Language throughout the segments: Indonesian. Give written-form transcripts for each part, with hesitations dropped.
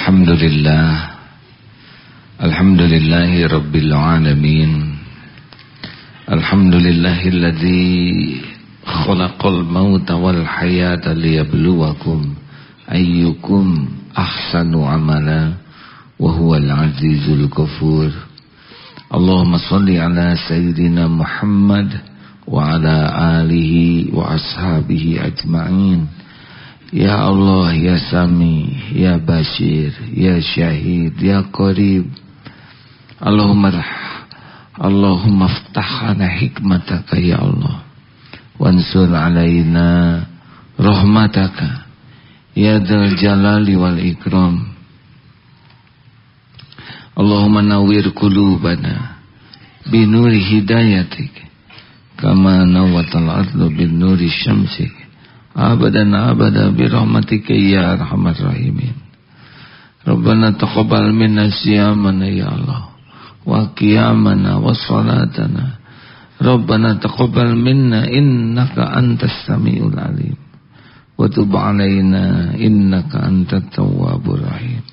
Alhamdulillah, alhamdulillahi rabbil alamin. Alhamdulillahilladzi khalaqal mauta wal hayata liyabluwakum ayyukum ahsanu amala wa huwal azizul ghafur. Allahumma shalli ala sayyidina Muhammad wa ala alihi wa ashabihi ajma'in. Ya Allah, ya Sami, ya Bashir, ya Syahid, ya Qarib. Allahumma aftahana hikmataka ya Allah, wansur alaina rahmataka ya dzal jalali wal ikram. Allahumma nawwir qulubana binuri hidayatik kama nawwatal ardu binuri syamsik abadan abada birahmatika ya arhamar rahimin. Rabbana taqabbal minna siyamana ya Allah wa qiyamana wa salatana. Rabbana taqabbal minna innaka antas samiul alim wa tub alaina innaka antat tawwabur rahim.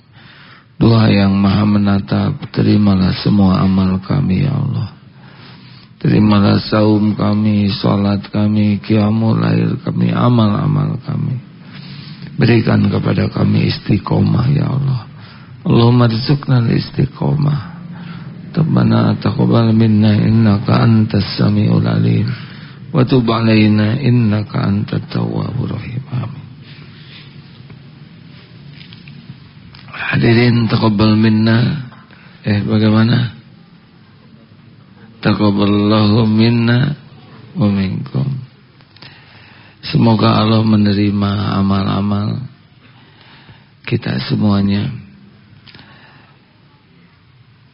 Doa yang maha menatap, terimalah semua amal kami ya Allah. Terimalah saum kami, salat kami, qiyamul lail kami, amal-amal kami. Berikan kepada kami istiqomah ya Allah. Allahumma rizukna istiqomah. Rabbana taqabbal minna innaka antas samiul alim wa tub alaina innaka antat tawwabur rahim. Amin. Hadirin taqabbal minna. Bagaimana? Taqabbalallahu minna wa minkum. Semoga Allah menerima amal-amal kita semuanya.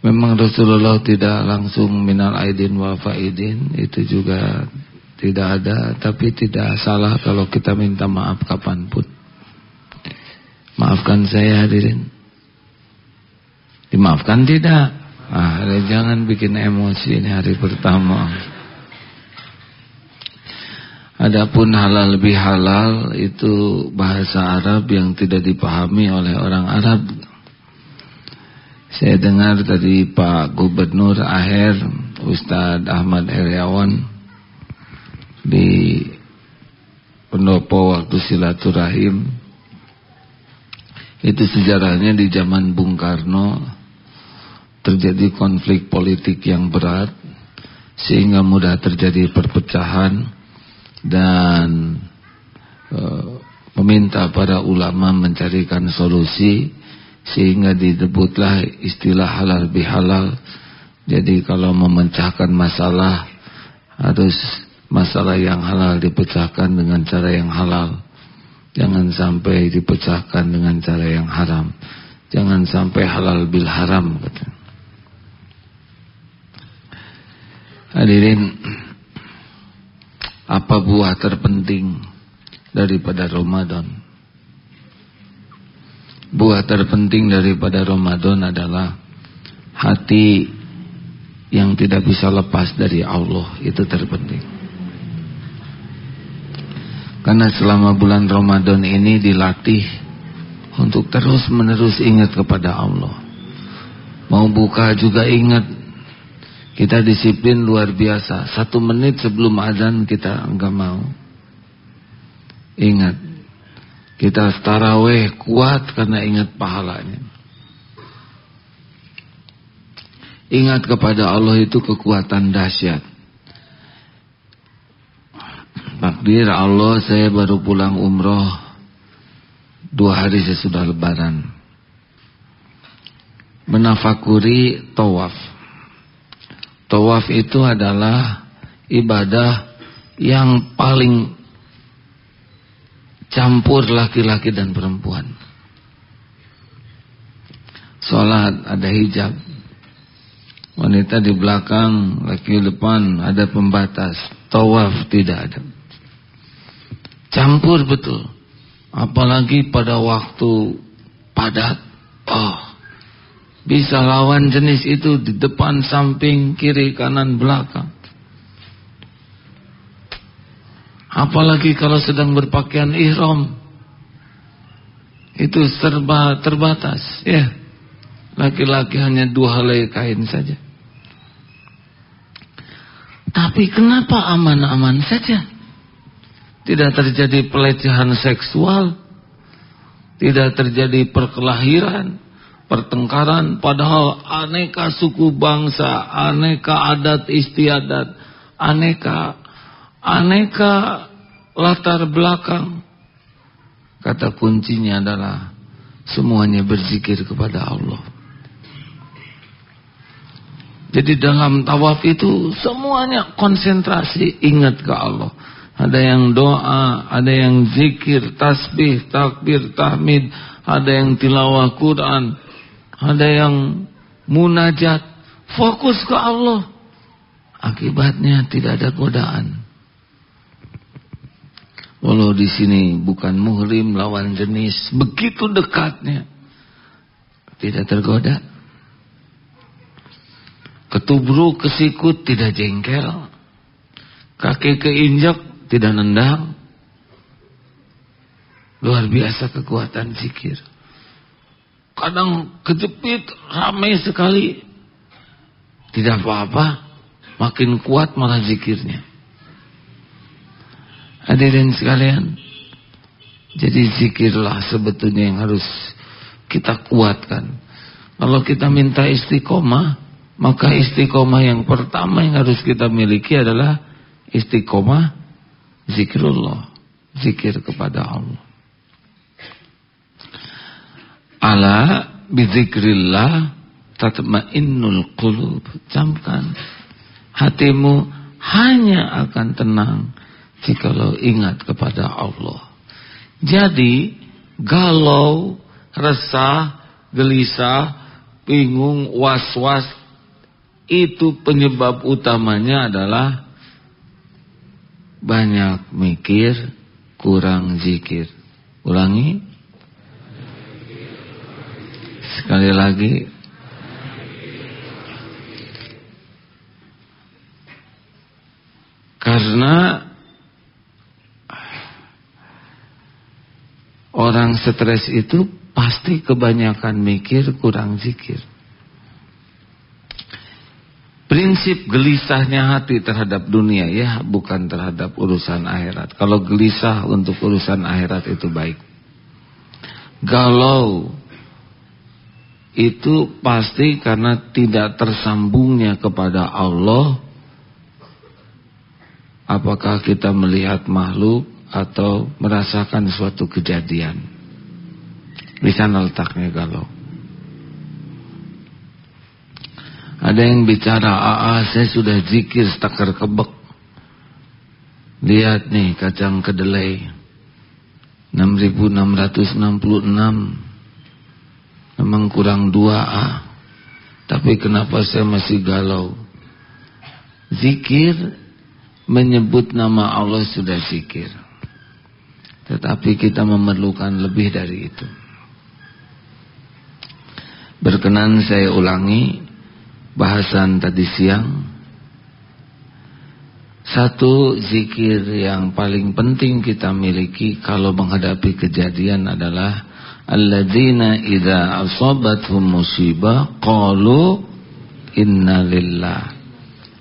Memang Rasulullah tidak langsung minal aidin wal faidin, itu juga tidak ada, tapi tidak salah kalau kita minta maaf kapanpun. Maafkan saya hadirin. Dimaafkan tidak? Jangan bikin emosi, ini hari pertama. Adapun halal bihalal itu bahasa Arab yang tidak dipahami oleh orang Arab. Saya dengar tadi Pak Gubernur Aher, Ustadz Ahmad Heriawan di pendopo waktu silaturahim. Itu sejarahnya di zaman Bung Karno terjadi konflik politik yang berat sehingga mudah terjadi perpecahan, dan meminta para ulama mencarikan solusi sehingga disebutlah istilah halal bihalal. Jadi kalau memecahkan masalah, harus masalah yang halal dipecahkan dengan cara yang halal, jangan sampai dipecahkan dengan cara yang haram, jangan sampai halal bil haram katanya. Hadirin, apa buah terpenting daripada Ramadan? Buah terpenting daripada Ramadan adalah hati yang tidak bisa lepas dari Allah. Itu terpenting. Karena selama bulan Ramadan ini dilatih untuk terus menerus ingat kepada Allah. Mau buka juga ingat. Kita disiplin luar biasa. 1 menit sebelum azan kita enggak mau. Ingat, kita tarawih kuat karena ingat pahalanya. Ingat kepada Allah itu kekuatan dahsyat. Takdir Allah, saya baru pulang umroh 2 hari sesudah lebaran. Menafakuri tawaf. Tawaf itu adalah ibadah yang paling campur laki-laki dan perempuan. Salat ada hijab, wanita di belakang, laki depan, ada pembatas. Tawaf tidak ada. Campur betul. Apalagi pada waktu padat. Bisa lawan jenis itu di depan, samping, kiri, kanan, belakang. Apalagi kalau sedang berpakaian ihram. itu serba terbatas, ya. Laki-laki hanya 2 helai kain saja. Tapi kenapa aman-aman saja? Tidak terjadi pelecehan seksual, tidak terjadi perkelahiran, pertengkaran, padahal aneka suku bangsa, aneka adat istiadat, aneka latar belakang. Kata kuncinya adalah semuanya berzikir kepada Allah. Jadi dalam tawaf itu semuanya konsentrasi, ingat ke Allah. Ada yang doa, ada yang zikir, tasbih, takbir, tahmid, ada yang tilawah Quran, ada yang munajat, fokus ke Allah. Akibatnya tidak ada godaan. Walau di sini bukan muhrim lawan jenis, begitu dekatnya tidak tergoda. Ketubruk, kesikut tidak jengkel, kaki keinjak tidak nendang. Luar biasa kekuatan zikir. Kadang kejepit ramai sekali, tidak apa-apa, makin kuat malah zikirnya. Hadirin sekalian, jadi zikirlah sebetulnya yang harus kita kuatkan. Kalau kita minta istiqomah, maka istiqomah yang pertama yang harus kita miliki adalah istiqomah zikrullah, zikir kepada Allah. Ala bizikrillah tatma'innul qulub. Camkan, hatimu hanya akan tenang jikalau ingat kepada Allah. Jadi galau, resah, gelisah, bingung, was-was, itu penyebab utamanya adalah banyak mikir, kurang zikir. Ulangi sekali lagi. Karena orang stres itu pasti kebanyakan mikir, kurang zikir. Prinsip gelisahnya hati terhadap dunia, ya, bukan terhadap urusan akhirat. Kalau gelisah untuk urusan akhirat itu baik. Galau itu pasti karena tidak tersambungnya kepada Allah. Apakah kita melihat makhluk atau merasakan suatu kejadian? Di sana letaknya galau. Ada yang bicara, saya sudah zikir setakar kebek. Lihat nih kacang kedelai 6.666. Memang kurang 2 tapi kenapa saya masih galau? Zikir, menyebut nama Allah sudah zikir, tetapi kita memerlukan lebih dari itu. Berkenan saya ulangi bahasan tadi siang. Satu, zikir yang paling penting kita miliki kalau menghadapi kejadian adalah alladzina idza asabathum musibah qalu inna lillah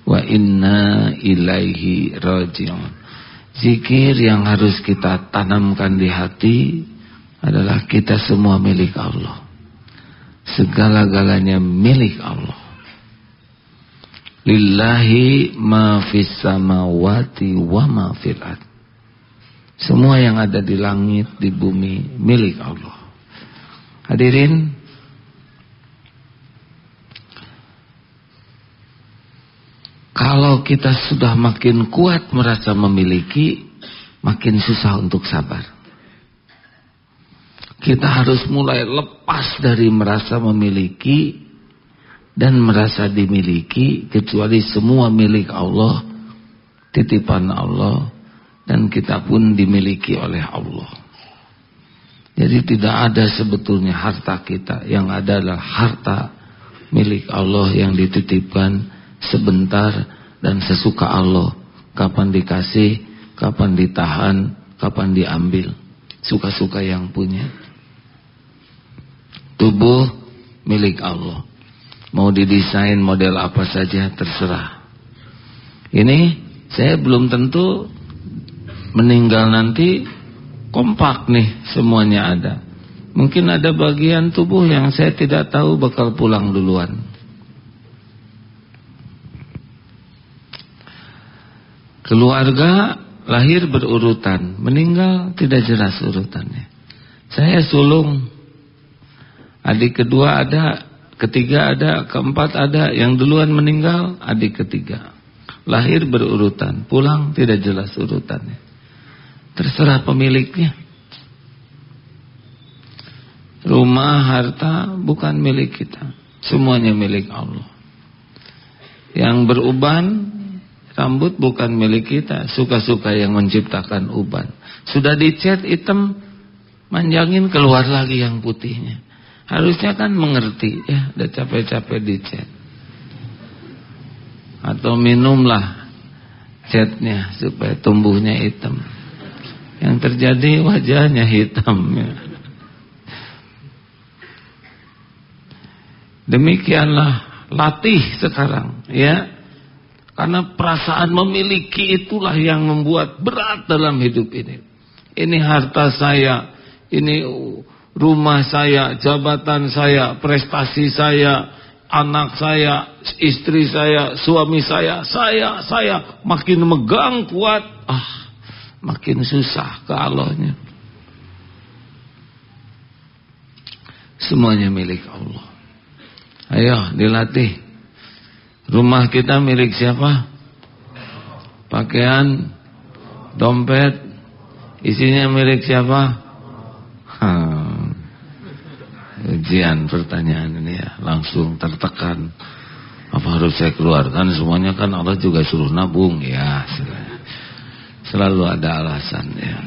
wa inna ilaihi raji'un. Zikir yang harus kita tanamkan di hati adalah kita semua milik Allah. Segala-galanya milik Allah. Lillahi ma fis samawati wa ma fil ard. Semua yang ada di langit, di bumi milik Allah. Hadirin, kalau kita sudah makin kuat merasa memiliki, makin susah untuk sabar. Kita harus mulai lepas dari merasa memiliki dan merasa dimiliki, kecuali semua milik Allah, titipan Allah, dan kita pun dimiliki oleh Allah. Jadi tidak ada sebetulnya harta kita, yang ada adalah harta milik Allah yang dititipkan sebentar dan sesuka Allah. Kapan Tubuh milik Allah. Mau didesain model apa saja terserah. Ini saya belum tentu meninggal nanti kompak nih semuanya ada. Mungkin ada bagian tubuh yang saya tidak tahu bakal pulang duluan. Keluarga lahir berurutan, meninggal tidak jelas urutannya. Saya sulung. Adik kedua ada, ketiga ada, keempat ada, yang duluan meninggal adik ketiga. Lahir berurutan, pulang tidak jelas urutannya. Terserah pemiliknya. Rumah, harta bukan milik kita, semuanya milik Allah. Yang beruban, rambut bukan milik kita, suka-suka yang menciptakan uban. Sudah dicat hitam, manjangin keluar lagi yang putihnya. Harusnya kan mengerti, ya udah capek-capek dicat. Atau minumlah catnya supaya tumbuhnya hitam. Yang terjadi wajahnya hitam. Ya. Demikianlah latih sekarang, ya. Karena perasaan memiliki itulah yang membuat berat dalam hidup ini. Ini harta saya, ini rumah saya, jabatan saya, prestasi saya, anak saya, istri saya, suami saya makin megang kuat, makin susah ke Allahnya. Semuanya milik Allah. Ayo dilatih. Rumah kita milik siapa? Pakaian, dompet, isinya milik siapa? Ujian pertanyaan ini ya, langsung tertekan. Apa harus saya keluarkan semuanya? Kan Allah juga suruh nabung ya. Selalu ada alasan ya.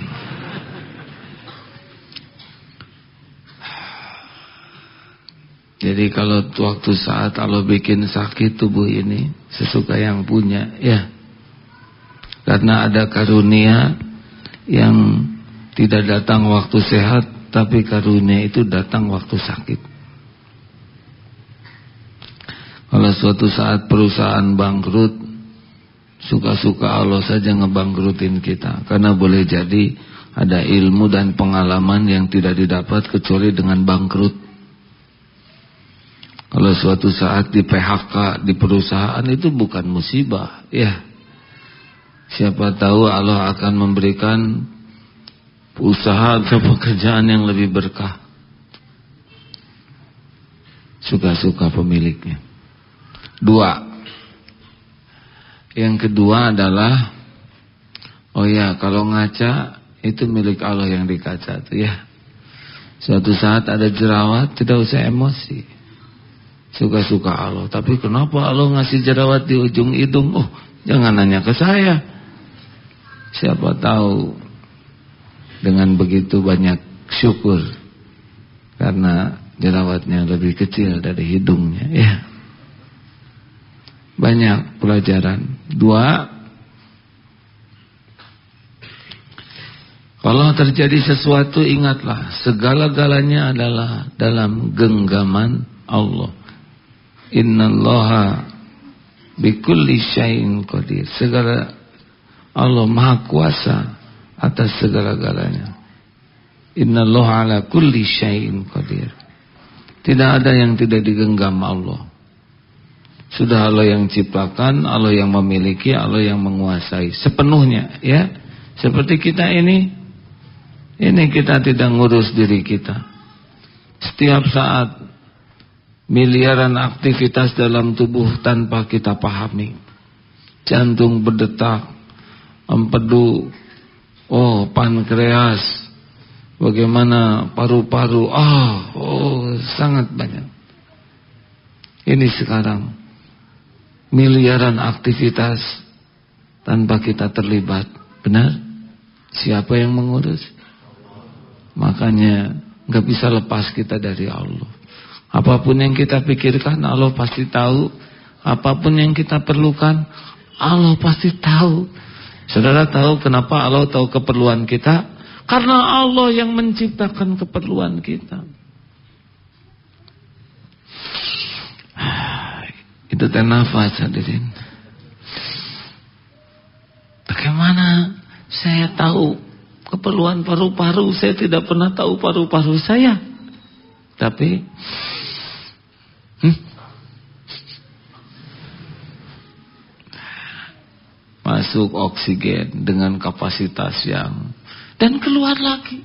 Jadi kalau waktu saat Allah bikin sakit tubuh ini, sesuka yang punya ya. Karena ada karunia yang tidak datang waktu sehat, tapi karunia itu datang waktu sakit. Kalau suatu saat perusahaan bangkrut, suka-suka Allah saja ngebangkrutin kita. Karena boleh jadi ada ilmu dan pengalaman yang tidak didapat kecuali dengan bangkrut. Kalau suatu saat di PHK di perusahaan itu bukan musibah, ya. Siapa tahu Allah akan memberikan usaha atau pekerjaan yang lebih berkah. Suka-suka pemiliknya. 2. Yang kedua adalah, oh ya, kalau ngaca itu milik Allah yang dikaca tuh ya. Suatu saat ada jerawat, tidak usah emosi. Suka-suka Allah. Tapi kenapa Allah ngasih jerawat di ujung hidung? Oh, jangan nanya ke saya. Siapa tahu dengan begitu banyak syukur karena jerawatnya lebih kecil dari hidungnya ya. Banyak pelajaran. 2. Kalau terjadi sesuatu, ingatlah segala-galanya adalah dalam genggaman Allah. Innallaha bikulli syai'in qadir. Segala Allah Maha Kuasa atas segala-galanya. Innallaha ala kulli syai'in qadir. Tidak ada yang tidak digenggam Allah. Sudah Allah yang ciptakan, Allah yang memiliki, Allah yang menguasai sepenuhnya ya. Seperti kita ini kita tidak ngurus diri kita. Setiap saat miliaran aktivitas dalam tubuh tanpa kita pahami. Jantung berdetak, empedu, pankreas, bagaimana paru-paru, sangat banyak. Ini sekarang miliaran aktivitas tanpa kita terlibat. Benar? Siapa yang mengurus? Makanya gak bisa lepas kita dari Allah. Apapun yang kita pikirkan, Allah pasti tahu. Apapun yang kita perlukan, Allah pasti tahu. Saudara tahu kenapa Allah tahu keperluan kita? Karena Allah yang menciptakan keperluan kita. Itu teh nafas hadirin. Bagaimana saya tahu keperluan paru-paru? Saya tidak pernah tahu paru-paru saya. Tapi masuk oksigen dengan kapasitas yang, dan keluar lagi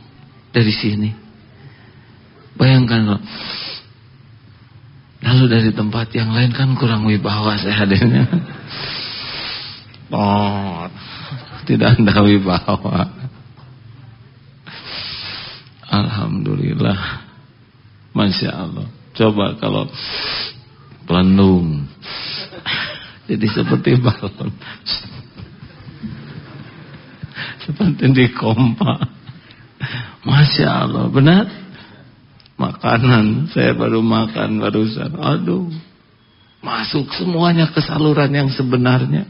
dari sini. Bayangkan loh. Lalu dari tempat yang lain kan kurang wibawa saya hadirnya. Oh, tidak ada wibawa. Alhamdulillah. Masya Allah. Coba kalau pelenung, jadi seperti balon, seperti di kompa. Masya Allah, benar. Makanan saya baru makan barusan, aduh, masuk semuanya ke saluran yang sebenarnya.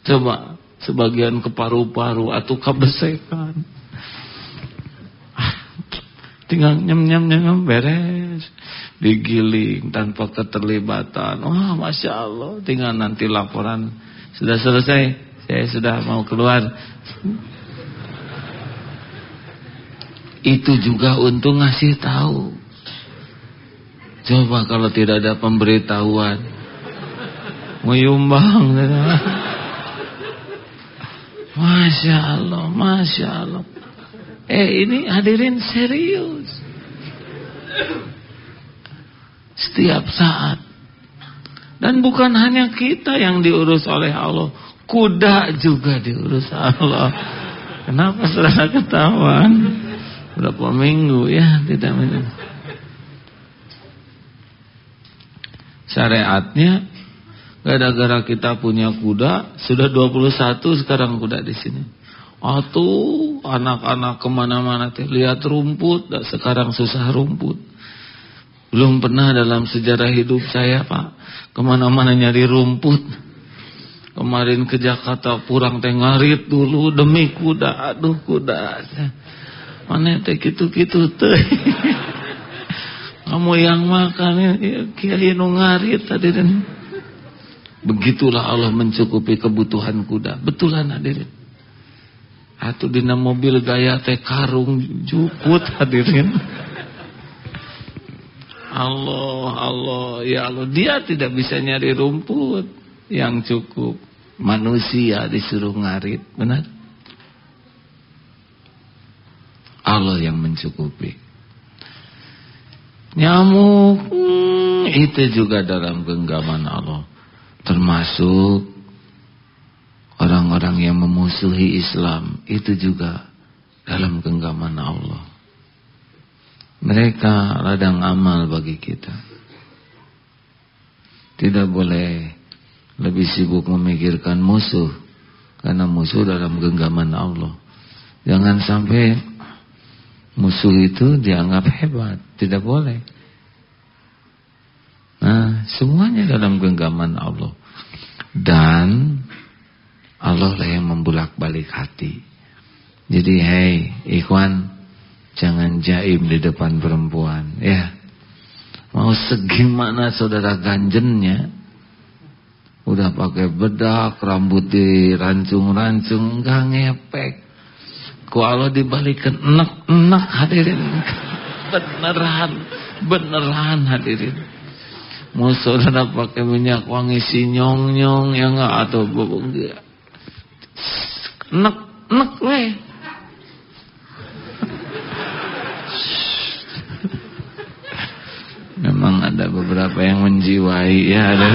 Coba sebagian ke paru-paru atau ke besekan, tinggal nyem beres, digiling tanpa keterlibatan. Wah, Masya Allah, tinggal nanti laporan sudah selesai, saya sudah mau keluar. Itu juga untuk ngasih tahu. Coba kalau tidak ada pemberitahuan, menyumbang. Masya Allah, Masya Allah. Ini hadirin serius. Setiap saat. Dan bukan hanya kita yang diurus oleh Allah, kuda juga diurus Allah. Kenapa saudara ketahuan? Berapa minggu ya tidak minum. Syariatnya gara-gara kita punya kuda, sudah 21 sekarang kuda di sini. Atuh anak-anak kemana-mana lihat rumput, sekarang susah rumput. Belum pernah dalam sejarah hidup saya Pak kemana-mana nyari rumput. Kemarin ke Jakarta Purang teh ngarit dulu demi kuda. Aduh kuda. Mana teh gitu-gitu teh. Kamu yang makan kiai nu ngarit hadirin. Begitulah Allah mencukupi kebutuhan kuda. Betulan hadirin. Atuh dina mobil gaya teh karung juput hadirin. Allah, ya Allah, dia tidak bisa nyari rumput yang cukup. Manusia disuruh ngarit, benar? Allah yang mencukupi. Nyamuk itu juga dalam genggaman Allah. Termasuk orang-orang yang memusuhi Islam, itu juga dalam genggaman Allah. Mereka ladang amal bagi kita. Tidak boleh lebih sibuk memikirkan musuh, karena musuh dalam genggaman Allah. Jangan sampai musuh itu dianggap hebat, tidak boleh. Nah, semuanya dalam genggaman Allah. Dan Allah lah yang membulak-balik hati. Jadi, hei, ikhwan, jangan jaim di depan perempuan, ya. Mau segimana saudara ganjennya, udah pakai bedak, rambut dirancung-rancung, enggak ngepek. Kalau dibalikan enak-enak hadirin. Beneran hadirin. Mau saudara pakai minyak wangi sinyong-nyong, ya enggak, atau enggak. Enak weh. Memang ada beberapa yang menjiwai, ya ada.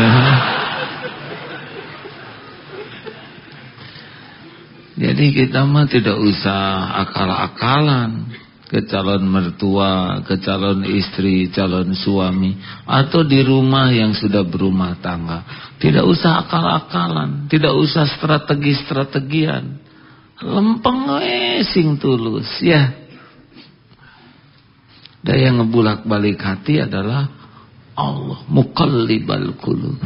Jadi kita mah tidak usah akal-akalan ke calon mertua, ke calon istri, calon suami, atau di rumah yang sudah berumah tangga. Tidak usah akal-akalan, tidak usah strategi-strategian. Lempeng sing tulus, ya. Dan yang ngebulak-balik hati adalah Allah, muqallibal qulub.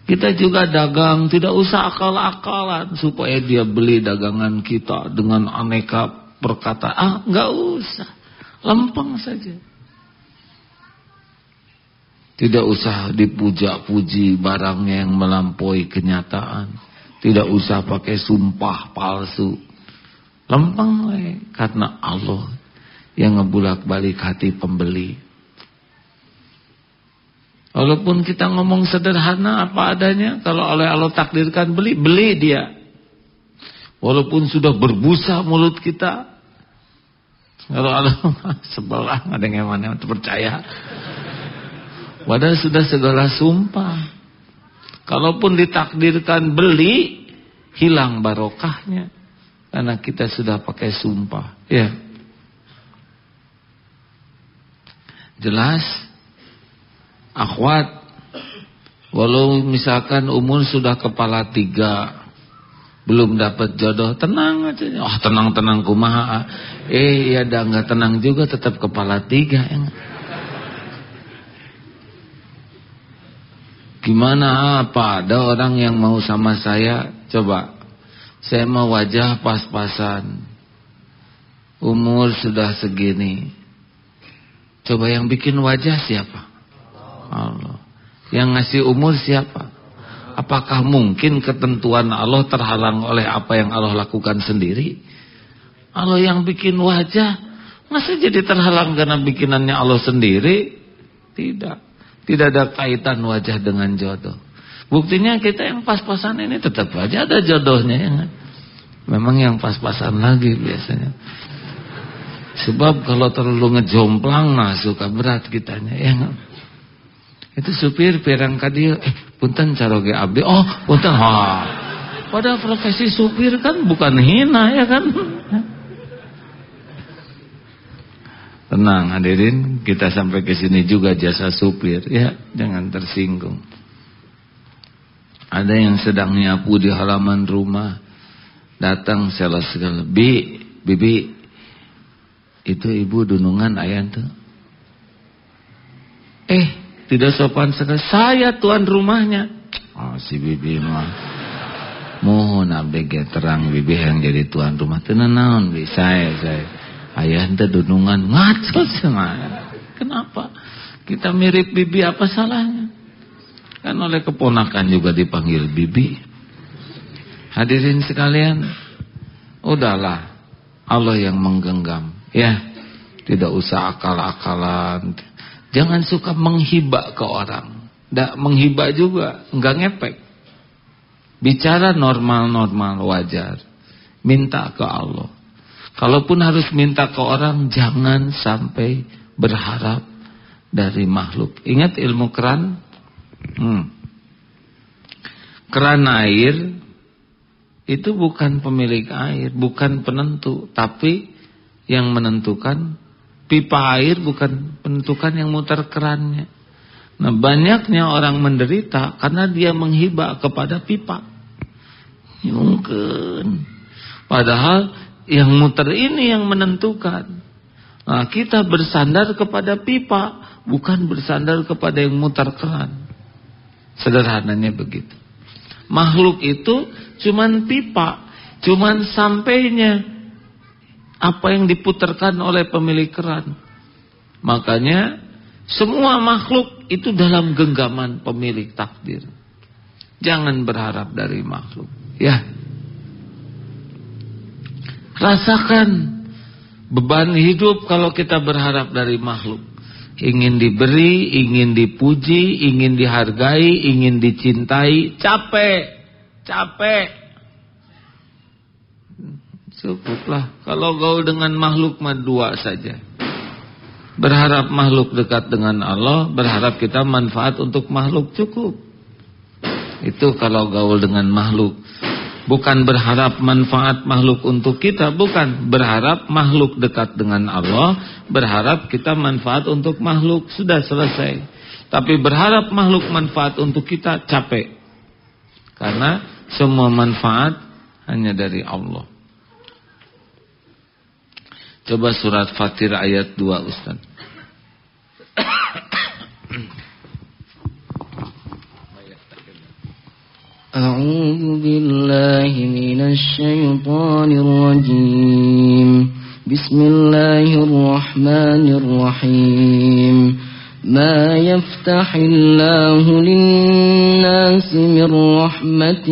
Kita juga dagang, tidak usah akal-akalan supaya dia beli dagangan kita dengan aneka perkataan. Enggak usah, lempeng saja. Tidak usah dipuja-puji barangnya yang melampaui kenyataan. Tidak usah pakai sumpah palsu. Lempeng we, karena Allah yang ngebulak-balik hati pembeli. Walaupun kita ngomong sederhana apa adanya, kalau oleh Allah takdirkan beli, beli dia. Walaupun sudah berbusa mulut kita, kalau Allah sebelah ada yang mana percaya. Padahal sudah segala sumpah. Kalaupun ditakdirkan beli, hilang barokahnya karena kita sudah pakai sumpah. Ya, jelas. Akhwat, walau misalkan umur sudah kepala 3, belum dapat jodoh, tenang aja. Oh, tenang kumaha. Ya dah nggak tenang juga, tetap kepala 3 ya. Gimana apa ada orang yang mau sama saya? Coba, saya mau wajah pas-pasan, umur sudah segini. Coba yang bikin wajah siapa? Allah. Yang ngasih umur siapa? Apakah mungkin ketentuan Allah terhalang oleh apa yang Allah lakukan sendiri? Allah yang bikin wajah, masa jadi terhalang karena bikinannya Allah sendiri? Tidak. Tidak ada kaitan wajah dengan jodoh. Buktinya kita yang pas-pasan ini tetap aja ada jodohnya ya kan? Memang yang pas-pasan lagi biasanya. Sebab kalau terlalu ngejomplang nah suka berat kitanya ya kan? Itu supir pirang kadia, punten caroge abdi. Oh, punten. Pada profesi supir kan bukan hina ya kan? Tenang hadirin, kita sampai ke sini juga jasa supir ya, jangan tersinggung. Ada yang sedang nyapu di halaman rumah, datang sales segala, bibi, itu ibu dunungan ayam tuh. Tidak sopan sekali, saya tuan rumahnya. Oh si bibi mah, mohon abdi terang bibi yang jadi tuan rumah, tenang bi, saya. Ayah ente dunungan ngaco sama. Kenapa? Kita mirip bibi, apa salahnya? Kan oleh keponakan juga dipanggil bibi. Hadirin sekalian, udahlah Allah yang menggenggam. Ya, tidak usah akal-akalan. Jangan suka menghibak ke orang. Nggak menghibak juga, enggak ngepek. Bicara normal-normal wajar. Minta ke Allah. Kalaupun harus minta ke orang, jangan sampai berharap dari makhluk. Ingat ilmu keran? Keran air itu bukan pemilik air, bukan penentu, tapi yang menentukan pipa air, bukan penentukan yang muter kerannya. Nah, banyaknya orang menderita karena dia menghibak kepada pipa. Mungkin padahal yang muter ini yang menentukan. Nah, kita bersandar kepada pipa, bukan bersandar kepada yang muter keran. Sederhananya begitu. Makhluk itu cuman pipa, cuman sampainya apa yang diputarkan oleh pemilik keran. Makanya semua makhluk itu dalam genggaman pemilik takdir. Jangan berharap dari makhluk. Ya. Rasakan beban hidup kalau kita berharap dari makhluk. Ingin diberi, ingin dipuji, ingin dihargai, ingin dicintai, capek. Cukuplah. Kalau gaul dengan makhluk mah 2 saja. Berharap makhluk dekat dengan Allah, berharap kita manfaat untuk makhluk, cukup. Itu kalau gaul dengan makhluk. Bukan berharap manfaat makhluk untuk kita, bukan. Berharap makhluk dekat dengan Allah, berharap kita manfaat untuk makhluk, sudah selesai. Tapi berharap makhluk manfaat untuk kita, capek. Karena semua manfaat hanya dari Allah. Coba surat Fatir ayat 2 Ustaz. أعوذ بالله من الشيطان الرجيم بسم الله الرحمن الرحيم ما يفتح الله للناس من رحمة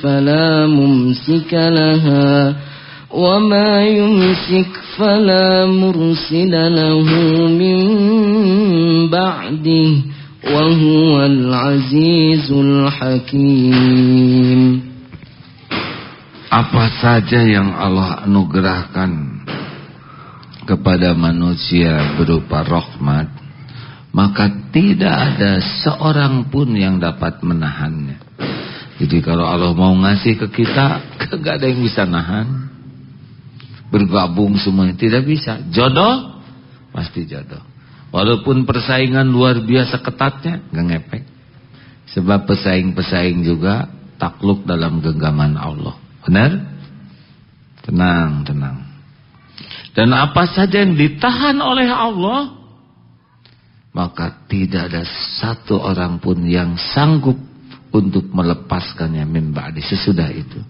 فلا ممسك لها وما يمسك فلا مرسل له من بعده وهو العزيز الحكيم. Apa saja yang Allah anugerahkan kepada manusia berupa rahmat, maka tidak ada seorang pun yang dapat menahannya. Jadi kalau Allah mau ngasih ke kita, gak ada yang bisa nahan. Bergabung semuanya tidak bisa. Jodoh pasti jodoh. Walaupun persaingan luar biasa ketatnya, gak ngepek. Sebab pesaing-pesaing juga takluk dalam genggaman Allah. Benar? Tenang, tenang. Dan apa saja yang ditahan oleh Allah, maka tidak ada satu orang pun yang sanggup untuk melepaskannya min ba'di, sesudah itu.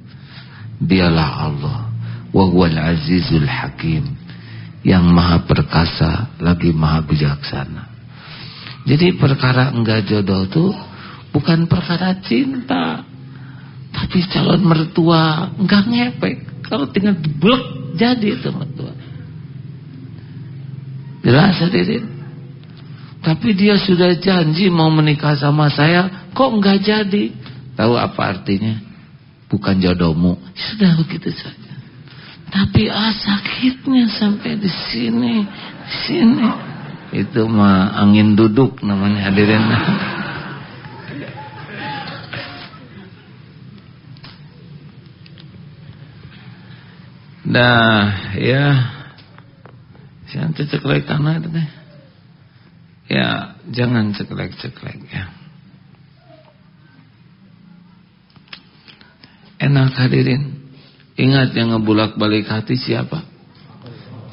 Dialah Allah, wa huwal azizul hakim, yang maha perkasa lagi maha bijaksana. Jadi perkara enggak jodoh tuh bukan perkara cinta, tapi calon mertua enggak ngepek. Kalau tinggal blek jadi itu mertua. Jelas hadirin. Tapi dia sudah janji mau menikah sama saya, kok enggak jadi? Tahu apa artinya? Bukan jodohmu. Sudah begitu saja. Tapi sakitnya sampai di sini, di sini. Itu mah angin duduk namanya hadirin. Nah, ya. Jangan ceklek tanah itu deh. Ya, jangan ceklek-ceklek ya. Enak hadirin. Ingat yang ngebulak-balik hati siapa?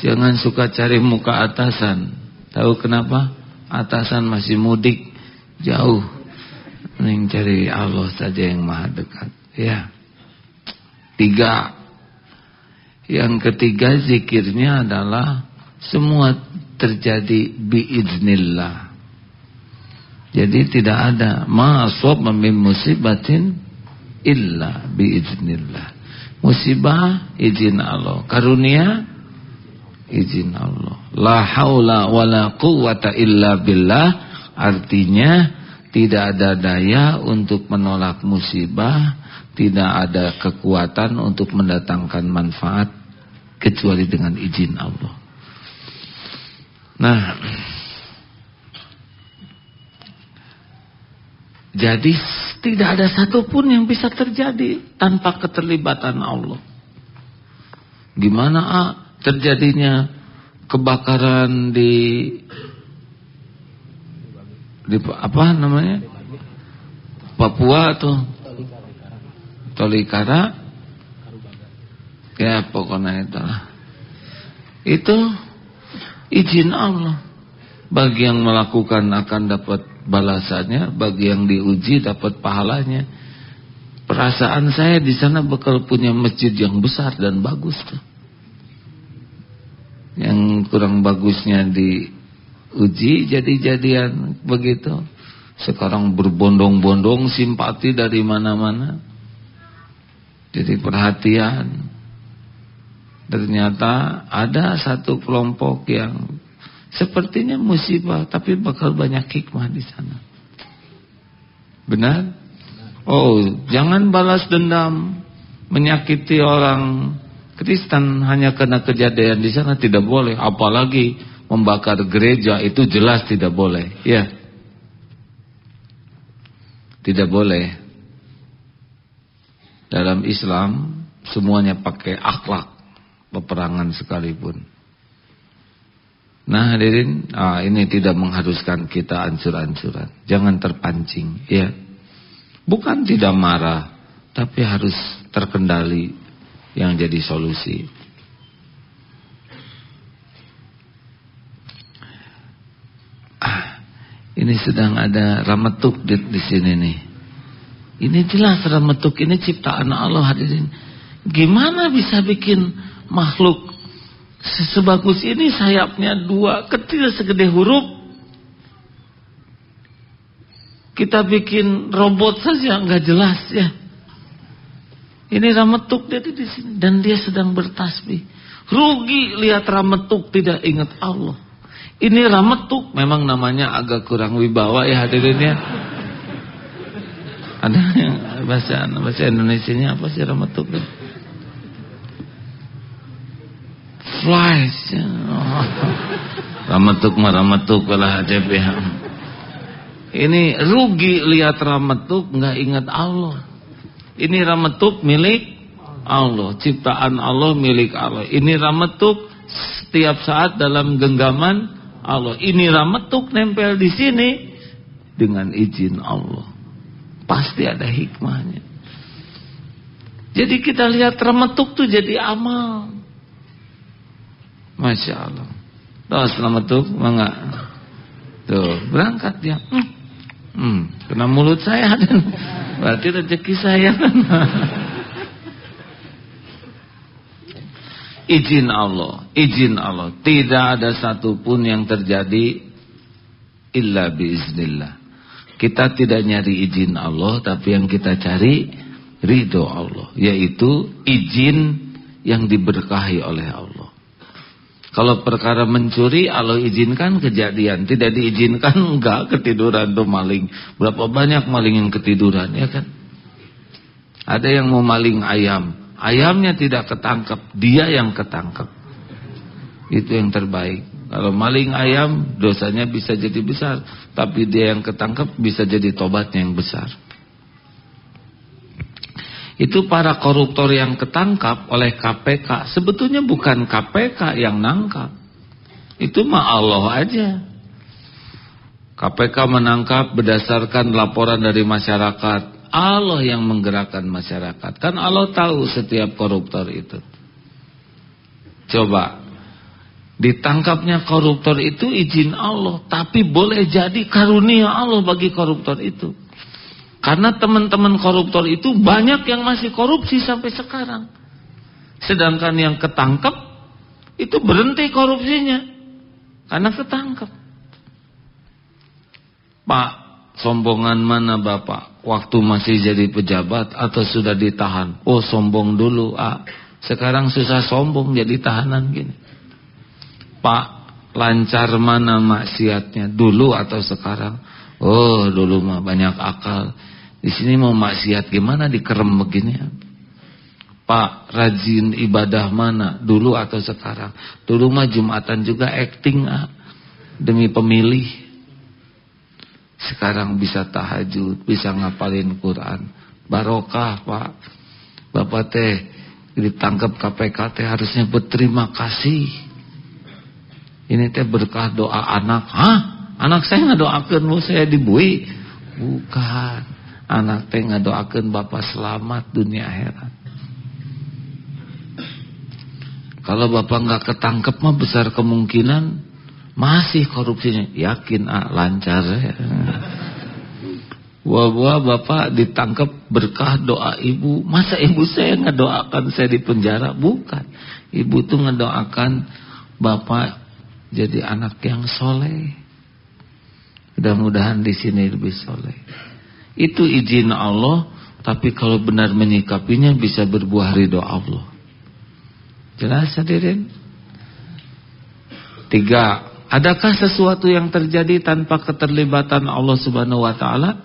Jangan suka cari muka atasan. Tahu kenapa? Atasan masih mudik jauh. Mending cari Allah saja yang maha dekat. Ya. 3. Yang ketiga zikirnya adalah semua terjadi biiznillah. Jadi tidak ada ma asaba min musibatin illa biiznillah. Musibah izin Allah, karunia izin Allah. La haula wala quwwata illa billah, artinya tidak ada daya untuk menolak musibah, tidak ada kekuatan untuk mendatangkan manfaat kecuali dengan izin Allah. Nah, jadi tidak ada satupun yang bisa terjadi tanpa keterlibatan Allah. Gimana terjadinya kebakaran di apa namanya? Papua atau Tolikara? Ya pokoknya itulah. Itu izin Allah. Bagi yang melakukan akan dapat balasannya, bagi yang diuji dapat pahalanya. Perasaan saya di sana bakal punya masjid yang besar dan bagus tuh. Yang kurang bagusnya diuji jadi-jadian begitu. Sekarang berbondong-bondong simpati dari mana-mana. Jadi perhatian. Ternyata ada satu kelompok yang sepertinya musibah, tapi bakal banyak hikmah di sana. Benar? Oh, jangan balas dendam, menyakiti orang Kristen hanya karena kejadian di sana, tidak boleh. Apalagi membakar gereja, itu jelas tidak boleh. Ya, tidak boleh. Dalam Islam semuanya pakai akhlak, peperangan sekalipun. Nah hadirin, ini tidak mengharuskan kita ancur-ancuran. Jangan terpancing, ya. Bukan tidak marah, tapi harus terkendali yang jadi solusi. Ini sedang ada rametuk di sini nih. Ini jelas rametuk ini ciptaan Allah hadirin. Gimana bisa bikin makhluk sebagus ini sayapnya 2 kecil segede huruf, Kita bikin robot saja nggak jelas ya. Ini Rametuk dia di sini dan dia sedang bertasbih. Rugi lihat Rametuk tidak ingat Allah. Ini Rametuk memang namanya agak kurang wibawa ya hadirin ya. Ada yang bahasa Indonesianya apa sih Rametuk? Flies. Oh. Rametuk mah Rametuk lah HDP. Ini rugi lihat Rametuk nggak ingat Allah. Ini Rametuk milik Allah, ciptaan Allah milik Allah. Ini Rametuk setiap saat dalam genggaman Allah. Ini Rametuk nempel di sini dengan izin Allah. Pasti ada hikmahnya. Jadi kita lihat Rametuk tuh jadi amal. Masya Allah. Terus Rametuk mangga. Tuh berangkat dia. Kena mulut saya. Berarti rezeki saya. Izin Allah. Tidak ada satupun yang terjadi illa biiznillah. Kita tidak nyari izin Allah, tapi yang kita cari ridho Allah, yaitu izin yang diberkahi oleh Allah. Kalau perkara mencuri Allah izinkan kejadian, tidak diizinkan enggak, ketiduran tuh maling. Berapa banyak maling yang ketiduran ya kan? Ada yang mau maling ayam, ayamnya tidak ketangkap, dia yang ketangkap. Itu yang terbaik. Kalau maling ayam dosanya bisa jadi besar, tapi dia yang ketangkap bisa jadi tobatnya yang besar. Itu para koruptor yang ketangkap oleh KPK. Sebetulnya bukan KPK yang nangkap. Itu mah Allah aja. KPK menangkap berdasarkan laporan dari masyarakat. Allah yang menggerakkan masyarakat. Kan Allah tahu setiap koruptor itu. Coba, ditangkapnya koruptor itu izin Allah. Tapi boleh jadi karunia Allah bagi koruptor itu. Karena teman-teman koruptor itu banyak yang masih korupsi sampai sekarang. Sedangkan yang ketangkep itu berhenti korupsinya karena ketangkep. Pak, sombongan mana Bapak? Waktu masih jadi pejabat atau sudah ditahan? Oh, sombong dulu. Sekarang susah sombong jadi tahanan gini. Pak, lancar mana maksiatnya? Dulu atau sekarang? Oh, dulu mah banyak akal. Di sini mau maksiat gimana dikerem begini? Pak, rajin ibadah mana? Dulu atau sekarang? Dulu mah Jumatan juga acting demi pemilih. Sekarang bisa tahajud, bisa ngapalin Quran. Barokah, Pak. Bapak teh ditangkap KPK teh harusnya berterima kasih. Ini teh berkah doa anak. Anak saya ngadoakeun mau saya dibui. Bukan. Anak teh ngadoakeun Bapak selamat dunia akhirat. Kalau Bapak enggak ketangkep mah besar kemungkinan masih korupsinya. Yakin lancar ya. Wah Bapak ditangkap berkah doa ibu. Masa ibu saya ngadoakan saya di penjara? Bukan. Ibu tuh ngadoakan Bapak jadi anak yang soleh. Mudah-mudahan di sini lebih soleh. Itu izin Allah, tapi kalau benar menyikapinya bisa berbuah ridho Allah. Jelas hadirin? 3. Adakah sesuatu yang terjadi tanpa keterlibatan Allah Subhanahu wa taala?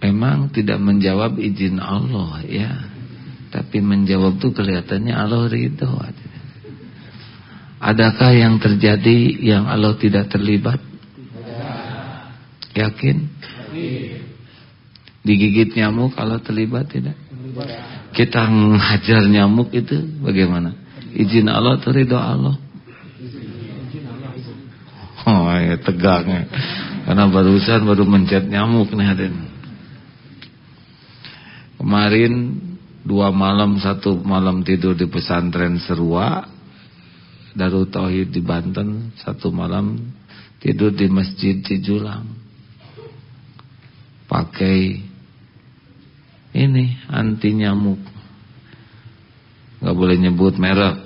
Memang tidak menjawab izin Allah ya. Tapi menjawab tuh kelihatannya Allah ridho. Adakah yang terjadi yang Allah tidak terlibat? Yakin? Digigit nyamuk kalau terlibat tidak? Kita menghajar nyamuk itu bagaimana? Izin Allah atau ridho Allah? Oh ya tegangnya. Karena baru mencet nyamuk nih hadirin. Kemarin 2 malam 1 malam tidur di pesantren Serua Darut Tauhid di Banten, 1 malam tidur di Masjid Cijulang. Pakai ini anti nyamuk. Gak boleh nyebut merek.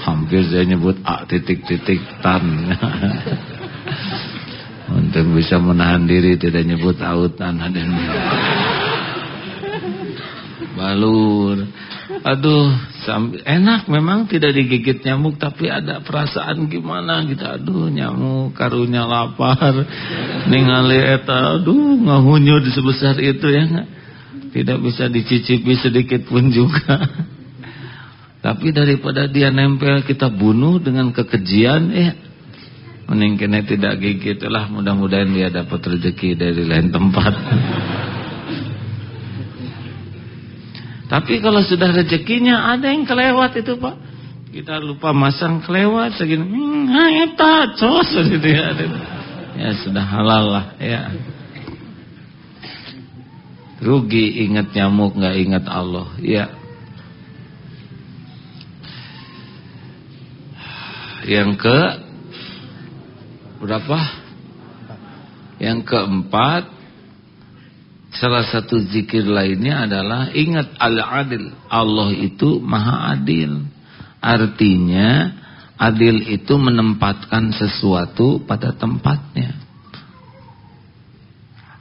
Hampir saya nyebut A titik-titik tan. Untuk bisa menahan diri tidak nyebut autan. Balur. Aduh, enak memang tidak digigit nyamuk, tapi ada perasaan gimana gitu. Aduh, nyamuk karunya lapar. Ningali eta, aduh ngahunyud sebesar itu ya enggak. Tidak bisa dicicipi sedikit pun juga. Tapi daripada dia nempel kita bunuh dengan kekejian, mending kena tidak gigit lah. Mudah-mudahan dia dapat rezeki dari lain tempat. Tapi kalau sudah rezekinya ada yang kelewat itu Pak, kita lupa masang kelewat segini, eta cos gitu ya sudah halal lah ya. Rugi ingat nyamuk nggak ingat Allah ya. Yang ke berapa? Yang keempat, salah satu zikir lainnya adalah ingat al-adil. Allah itu maha adil. Artinya adil itu menempatkan sesuatu pada tempatnya.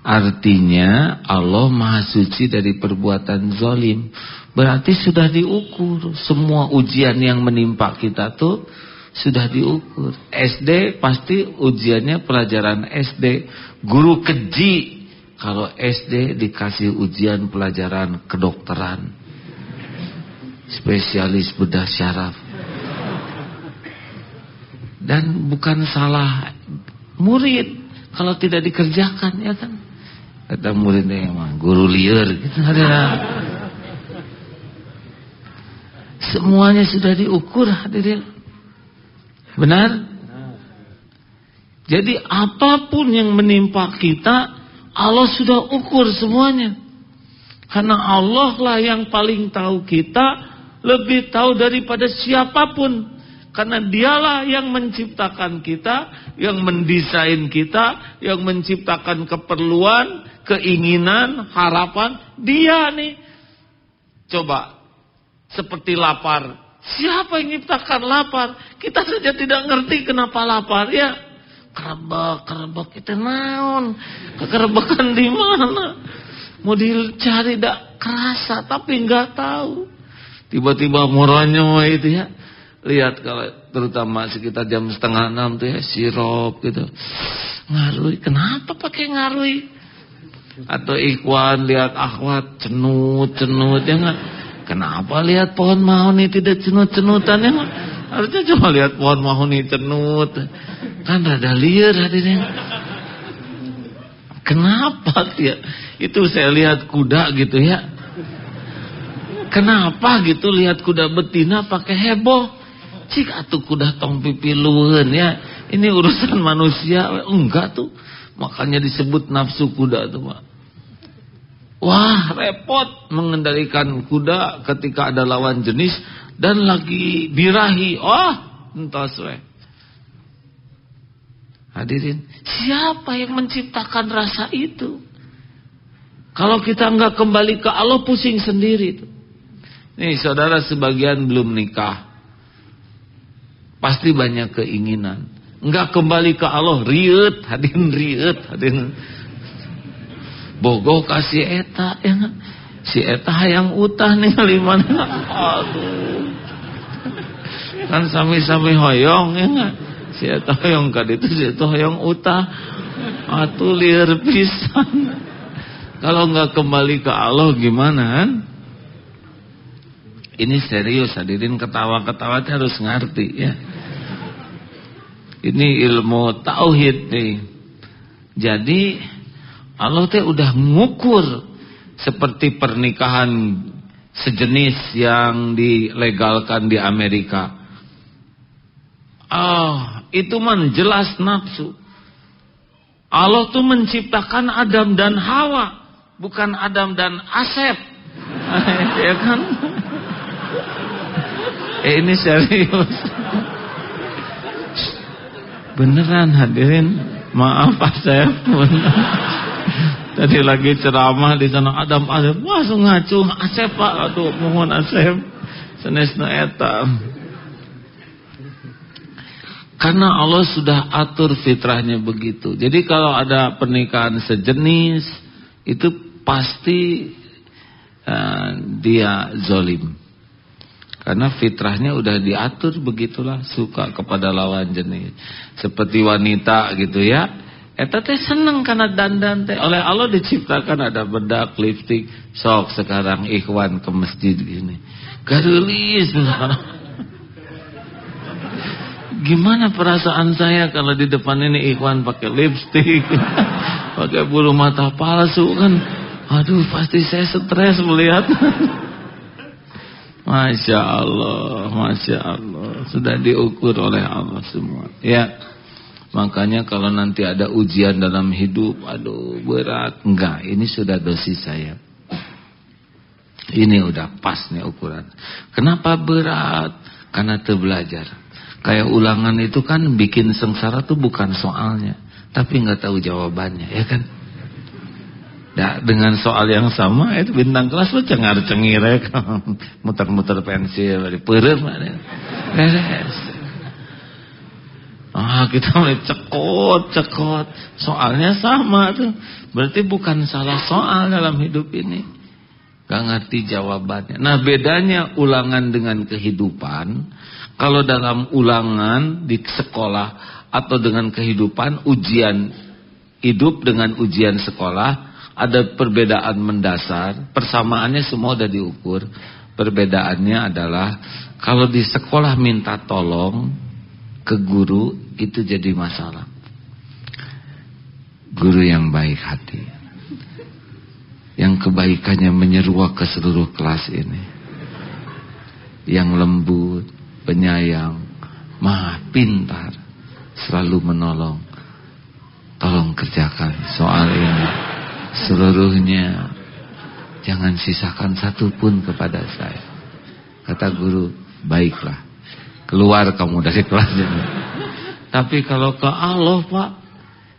Artinya Allah maha suci dari perbuatan zalim. Berarti sudah diukur. Semua ujian yang menimpa kita tuh sudah diukur. SD pasti ujiannya pelajaran SD. Guru keji kalau SD dikasih ujian pelajaran kedokteran, spesialis bedah syaraf. Dan bukan salah murid kalau tidak dikerjakan, ya kan? Kata muridnya emang guru liar gitu. Semuanya sudah diukur, hadirin. Benar? Jadi apapun yang menimpa kita, Allah sudah ukur semuanya. Karena Allah lah yang paling tahu kita, lebih tahu daripada siapapun. Karena dialah yang menciptakan kita, yang mendesain kita, yang menciptakan keperluan, keinginan, harapan. Dia nih. Coba, seperti lapar. Siapa yang menciptakan lapar? Kita saja tidak ngerti kenapa lapar, ya. Kerebek kita naon, kekerebekan di mana? Mau dicari dak kerasa, tapi nggak tahu. Tiba-tiba murahnya itu ya. Lihat kalau terutama sekitar jam 5:30 tuh ya, sirup gitu. Ngarui, kenapa pakai ngarui? Atau ikhwan lihat akhwat cenut-cenut ya enggak? Kenapa lihat pohon mahoni tidak cenut-cenutan ya enggak? Harusnya cuma lihat pohon mahoni cenut. Kan rada liar hadirin. Kenapa ya? Itu saya lihat kuda gitu ya. Kenapa gitu lihat kuda betina pakai heboh? Cik atuh kuda tong pipilueun ya. Ini urusan manusia enggak tuh. Makanya disebut nafsu kuda tuh, Pak. Wah, repot mengendalikan kuda ketika ada lawan jenis dan lagi birahi. Entos we. Hadirin, siapa yang menciptakan rasa itu? Kalau kita enggak kembali ke Allah, pusing sendiri tuh. Nih, saudara sebagian belum nikah. Pasti banyak keinginan. Enggak kembali ke Allah, riut, hadirin. Bogoh kasih eta, ya enggak? Si eta hayang utah nih mana? Aduh. Kan sami-sami hoyong, ya enggak? Si eta hoyong ka ditu, si eta hoyong utah. Atuh liar pisan. Kalau enggak kembali ke Allah gimana kan? Ini serius, hadirin, ketawa-ketawa harus ngerti ya. Ini ilmu tauhid nih. Jadi Allah teh udah ngukur seperti pernikahan sejenis yang dilegalkan di Amerika. Itu man jelas nafsu. Allah tuh menciptakan Adam dan Hawa, bukan Adam dan Asep. Ya kan? Ini serius. Beneran hadirin, maaf Asep. Tadi lagi ceramah di sana Adam langsung ngacu Asep Pak, aduh mohon Asep. Senesna eta. Karena Allah sudah atur fitrahnya begitu. Jadi kalau ada pernikahan sejenis, itu pasti dia zalim. Karena fitrahnya udah diatur begitulah, suka kepada lawan jenis. Seperti wanita gitu ya. Eta teh seneng karena dandan teh. Oleh Allah diciptakan ada bedak, lipstik. Sok sekarang ikhwan ke masjid gini. Garulis. Gimana perasaan saya kalau di depan ini ikhwan pakai lipstik, pakai bulu mata palsu kan. Aduh, pasti saya stres melihat. Masya Allah, Masya Allah. Sudah diukur oleh Allah semua. Ya, makanya kalau nanti ada ujian dalam hidup, aduh berat. Enggak, ini sudah dosis saya. Ini udah pas nih ukuran. Kenapa berat? Karena terbelajar. Kayak ulangan itu kan bikin sengsara tuh bukan soalnya, tapi nggak tahu jawabannya, ya kan? Nah, dengan soal yang sama itu bintang kelas lu cengar-cengir ya kan, muter-muter pensil, peureum beres. Kita mulai cekot, soalnya sama tuh, berarti bukan salah soal dalam hidup ini, gak ngerti jawabannya. Nah, bedanya ulangan dengan kehidupan. Kalau dalam ulangan di sekolah atau dengan kehidupan, ujian hidup dengan ujian sekolah, ada perbedaan mendasar. Persamaannya semua sudah diukur. Perbedaannya adalah kalau di sekolah minta tolong ke guru, itu jadi masalah. Guru yang baik hati, yang kebaikannya menyeruak ke seluruh kelas ini, yang lembut, penyayang, maha pintar, selalu menolong. Tolong kerjakan soal ini seluruhnya, jangan sisakan satu pun kepada saya. Kata guru, baiklah, keluar kamu dari kelas ini. Tapi kalau ke Allah, Pak,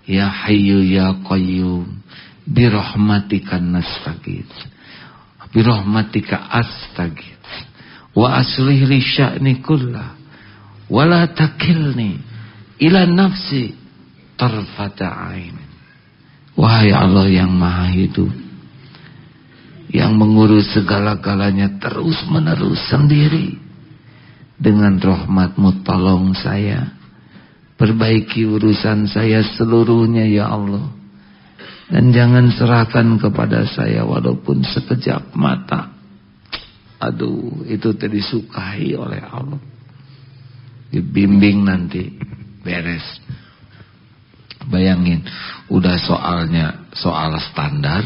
ya Hayyu ya Qayyum, birahmatika nastaghits, birahmatika astaghits, wa aslih li sya'ni kullah, wa la takilni ila nafsi tarfata ain. Wahai Allah yang maha hidup, yang mengurus segala-galanya terus menerus sendiri, dengan rahmat-Mu tolong saya, perbaiki urusan saya seluruhnya ya Allah, dan jangan serahkan kepada saya walaupun sekejap mata. Aduh, itu tadi disukai oleh Allah. Dibimbing nanti beres. Bayangin, udah soalnya soal standar,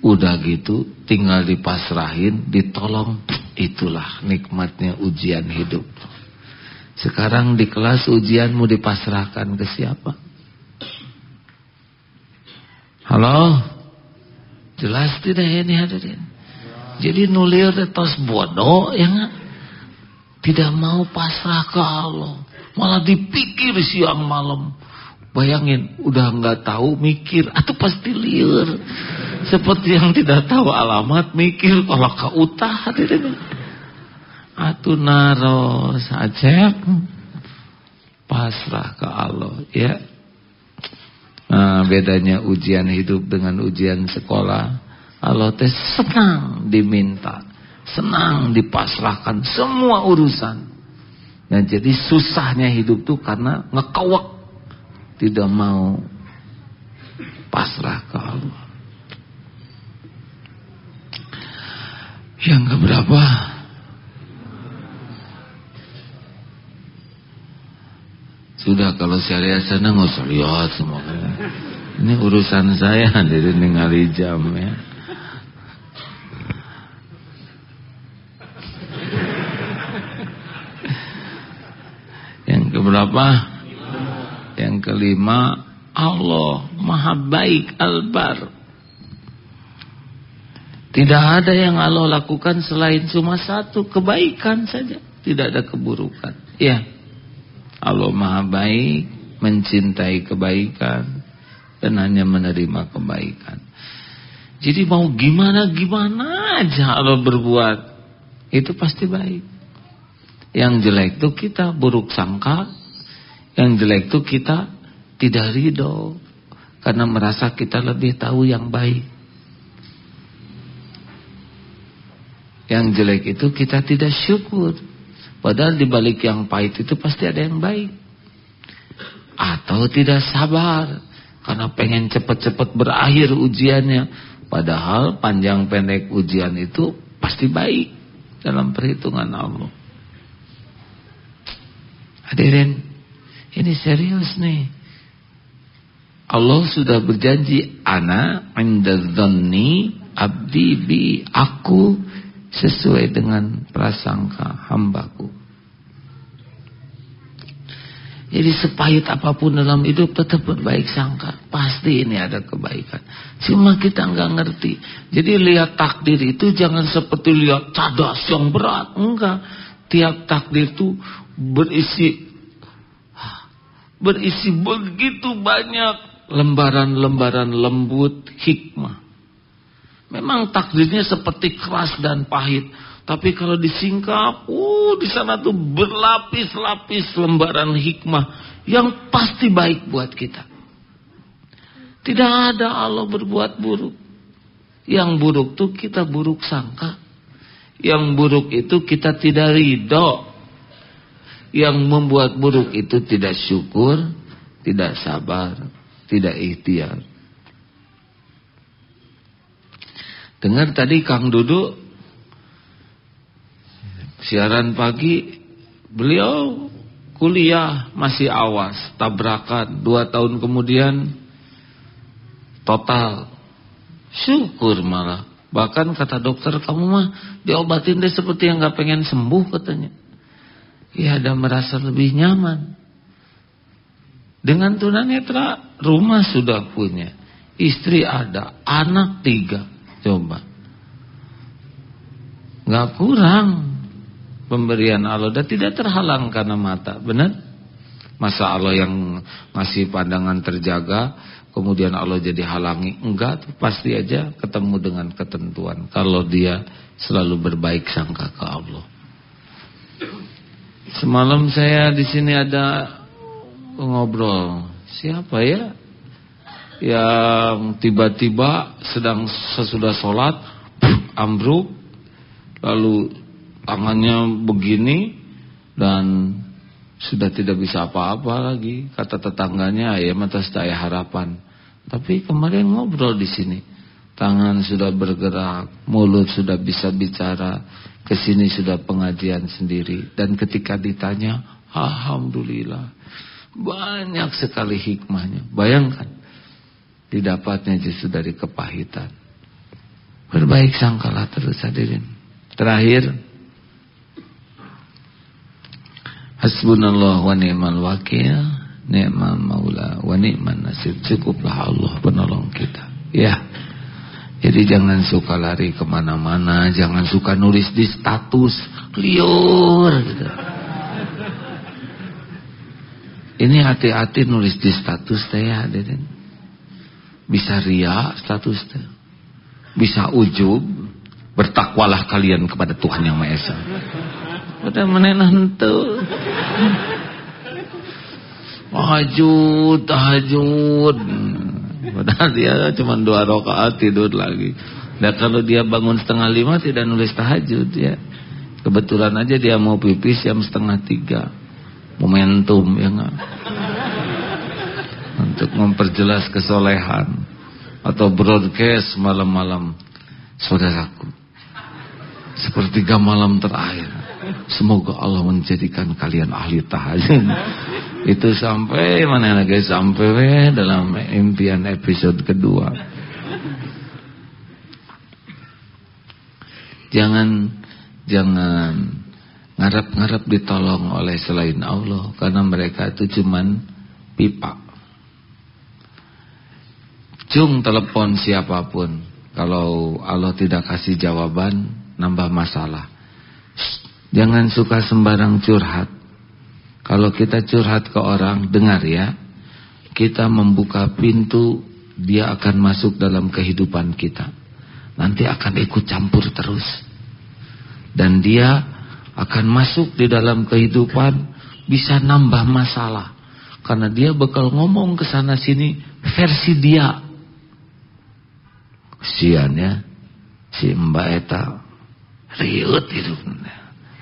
udah gitu tinggal dipasrahin, ditolong. Itulah nikmatnya ujian hidup. Sekarang di kelas ujianmu dipasrahkan ke siapa? Halo? Jelas tidak ini hadirin? Jadi nulir tos bodoh ya gak? Tidak mau pasrah ke Allah, malah dipikir siang malam. Bayangin, udah gak tahu mikir, atau pasti liur. Seperti yang tidak tahu alamat mikir kalau keutah hadirin. Atuh naros saja pasrah ke Allah ya. Nah, bedanya ujian hidup dengan ujian sekolah. Allah teh senang diminta, senang dipasrahkan semua urusan. Dan jadi susahnya hidup tuh karena ngekewek, tidak mau pasrah ke Allah. Yang keberapa? Sudah, kalau syariat sana nggak usah lihat semua. Ini urusan saya, jadi ningali jam ya. Yang keberapa? Yang kelima, Allah Maha Baik Al-Bar. Tidak ada yang Allah lakukan selain cuma satu, kebaikan saja, tidak ada keburukan. Ya, Allah Maha Baik, mencintai kebaikan dan hanya menerima kebaikan. Jadi mau gimana aja Allah berbuat, itu pasti baik. Yang jelek itu kita buruk sangka, Yang jelek itu kita tidak ridho karena merasa kita lebih tahu yang baik. Yang jelek itu kita tidak syukur, padahal di balik yang pahit itu pasti ada yang baik. Atau tidak sabar karena pengen cepat-cepat berakhir ujiannya, padahal panjang pendek ujian itu pasti baik dalam perhitungan Allah. Hadirin, ini serius nih. Allah sudah berjanji, ana 'inda dzanni abdi bi, aku sesuai dengan prasangka hambaku. Jadi sepahit apapun dalam hidup tetap berbaik sangka, pasti ini ada kebaikan. Cuma kita nggak ngerti. Jadi lihat takdir itu jangan seperti lihat cadas yang berat, enggak. Tiap takdir itu berisi begitu banyak lembaran-lembaran lembut hikmah. Memang takdirnya seperti keras dan pahit, tapi kalau disingkap, di sana tuh berlapis-lapis lembaran hikmah yang pasti baik buat kita. Tidak ada Allah berbuat buruk. Yang buruk tuh kita buruk sangka. Yang buruk itu kita tidak ridho. Yang membuat buruk itu tidak syukur, tidak sabar, tidak ikhtiar. Dengar tadi Kang Dudu siaran pagi, beliau kuliah masih awas, tabrakan, 2 tahun kemudian total. Syukur malah. Bahkan kata dokter, kamu mah diobatin deh seperti yang gak pengen sembuh katanya. Ya ada merasa lebih nyaman. Dengan tunanetra, rumah sudah punya, istri ada, anak 3. Coba, gak kurang pemberian Allah dan tidak terhalang karena mata, benar? Masa Allah yang ngasih pandangan terjaga, kemudian Allah jadi halangi? Enggak, pasti aja ketemu dengan ketentuan kalau dia selalu berbaik sangka ke Allah. Semalam saya di sini ada ngobrol, siapa ya yang tiba-tiba sesudah sholat ambruk, lalu tangannya begini dan sudah tidak bisa apa-apa lagi. Kata tetangganya, ya atas daya harapan. Tapi kemarin ngobrol di sini, tangan sudah bergerak, mulut sudah bisa bicara, kesini sudah pengajian sendiri. Dan ketika ditanya, alhamdulillah, banyak sekali hikmahnya. Bayangkan, didapatnya justru dari kepahitan. Berbaik sangkalah terus hadirin. Terakhir, hasbunallah wa ni'mal wakil, ni'mal maula wa ni'man nasir. Cukuplah Allah penolong kita. Ya. Jadi jangan suka lari kemana-mana, jangan suka nulis di status liur gitu. Ini hati-hati nulis di status teh hadirin. Bisa ria status teh, bisa ujub. Bertakwalah kalian kepada Tuhan Yang Maha Esa. Udah menenah henteu. Tahajud. Padahal dia cuma 2 rakaat tidur lagi. Dan kalau dia bangun 4:30 tidak nulis tahajud ya. Kebetulan aja dia mau pipis jam 2:30. Momentum ya enggak? Untuk memperjelas kesolehan atau broadcast malam-malam. Saudaraku, sepertiga malam terakhir, semoga Allah menjadikan kalian ahli tahajud. Itu sampai mana lagi? Sampai dalam impian episode kedua. Jangan ngarep-ngarep ditolong oleh selain Allah, karena mereka itu cuman pipa. Cung telepon siapapun, kalau Allah tidak kasih jawaban, nambah masalah. Jangan suka sembarang curhat. Kalau kita curhat ke orang, dengar ya, kita membuka pintu, dia akan masuk dalam kehidupan kita. Nanti akan ikut campur terus. Dan dia akan masuk di dalam kehidupan, bisa nambah masalah. Karena dia bakal ngomong ke sana sini versi dia. Kesian ya, si Mbak Eta riut hidupnya.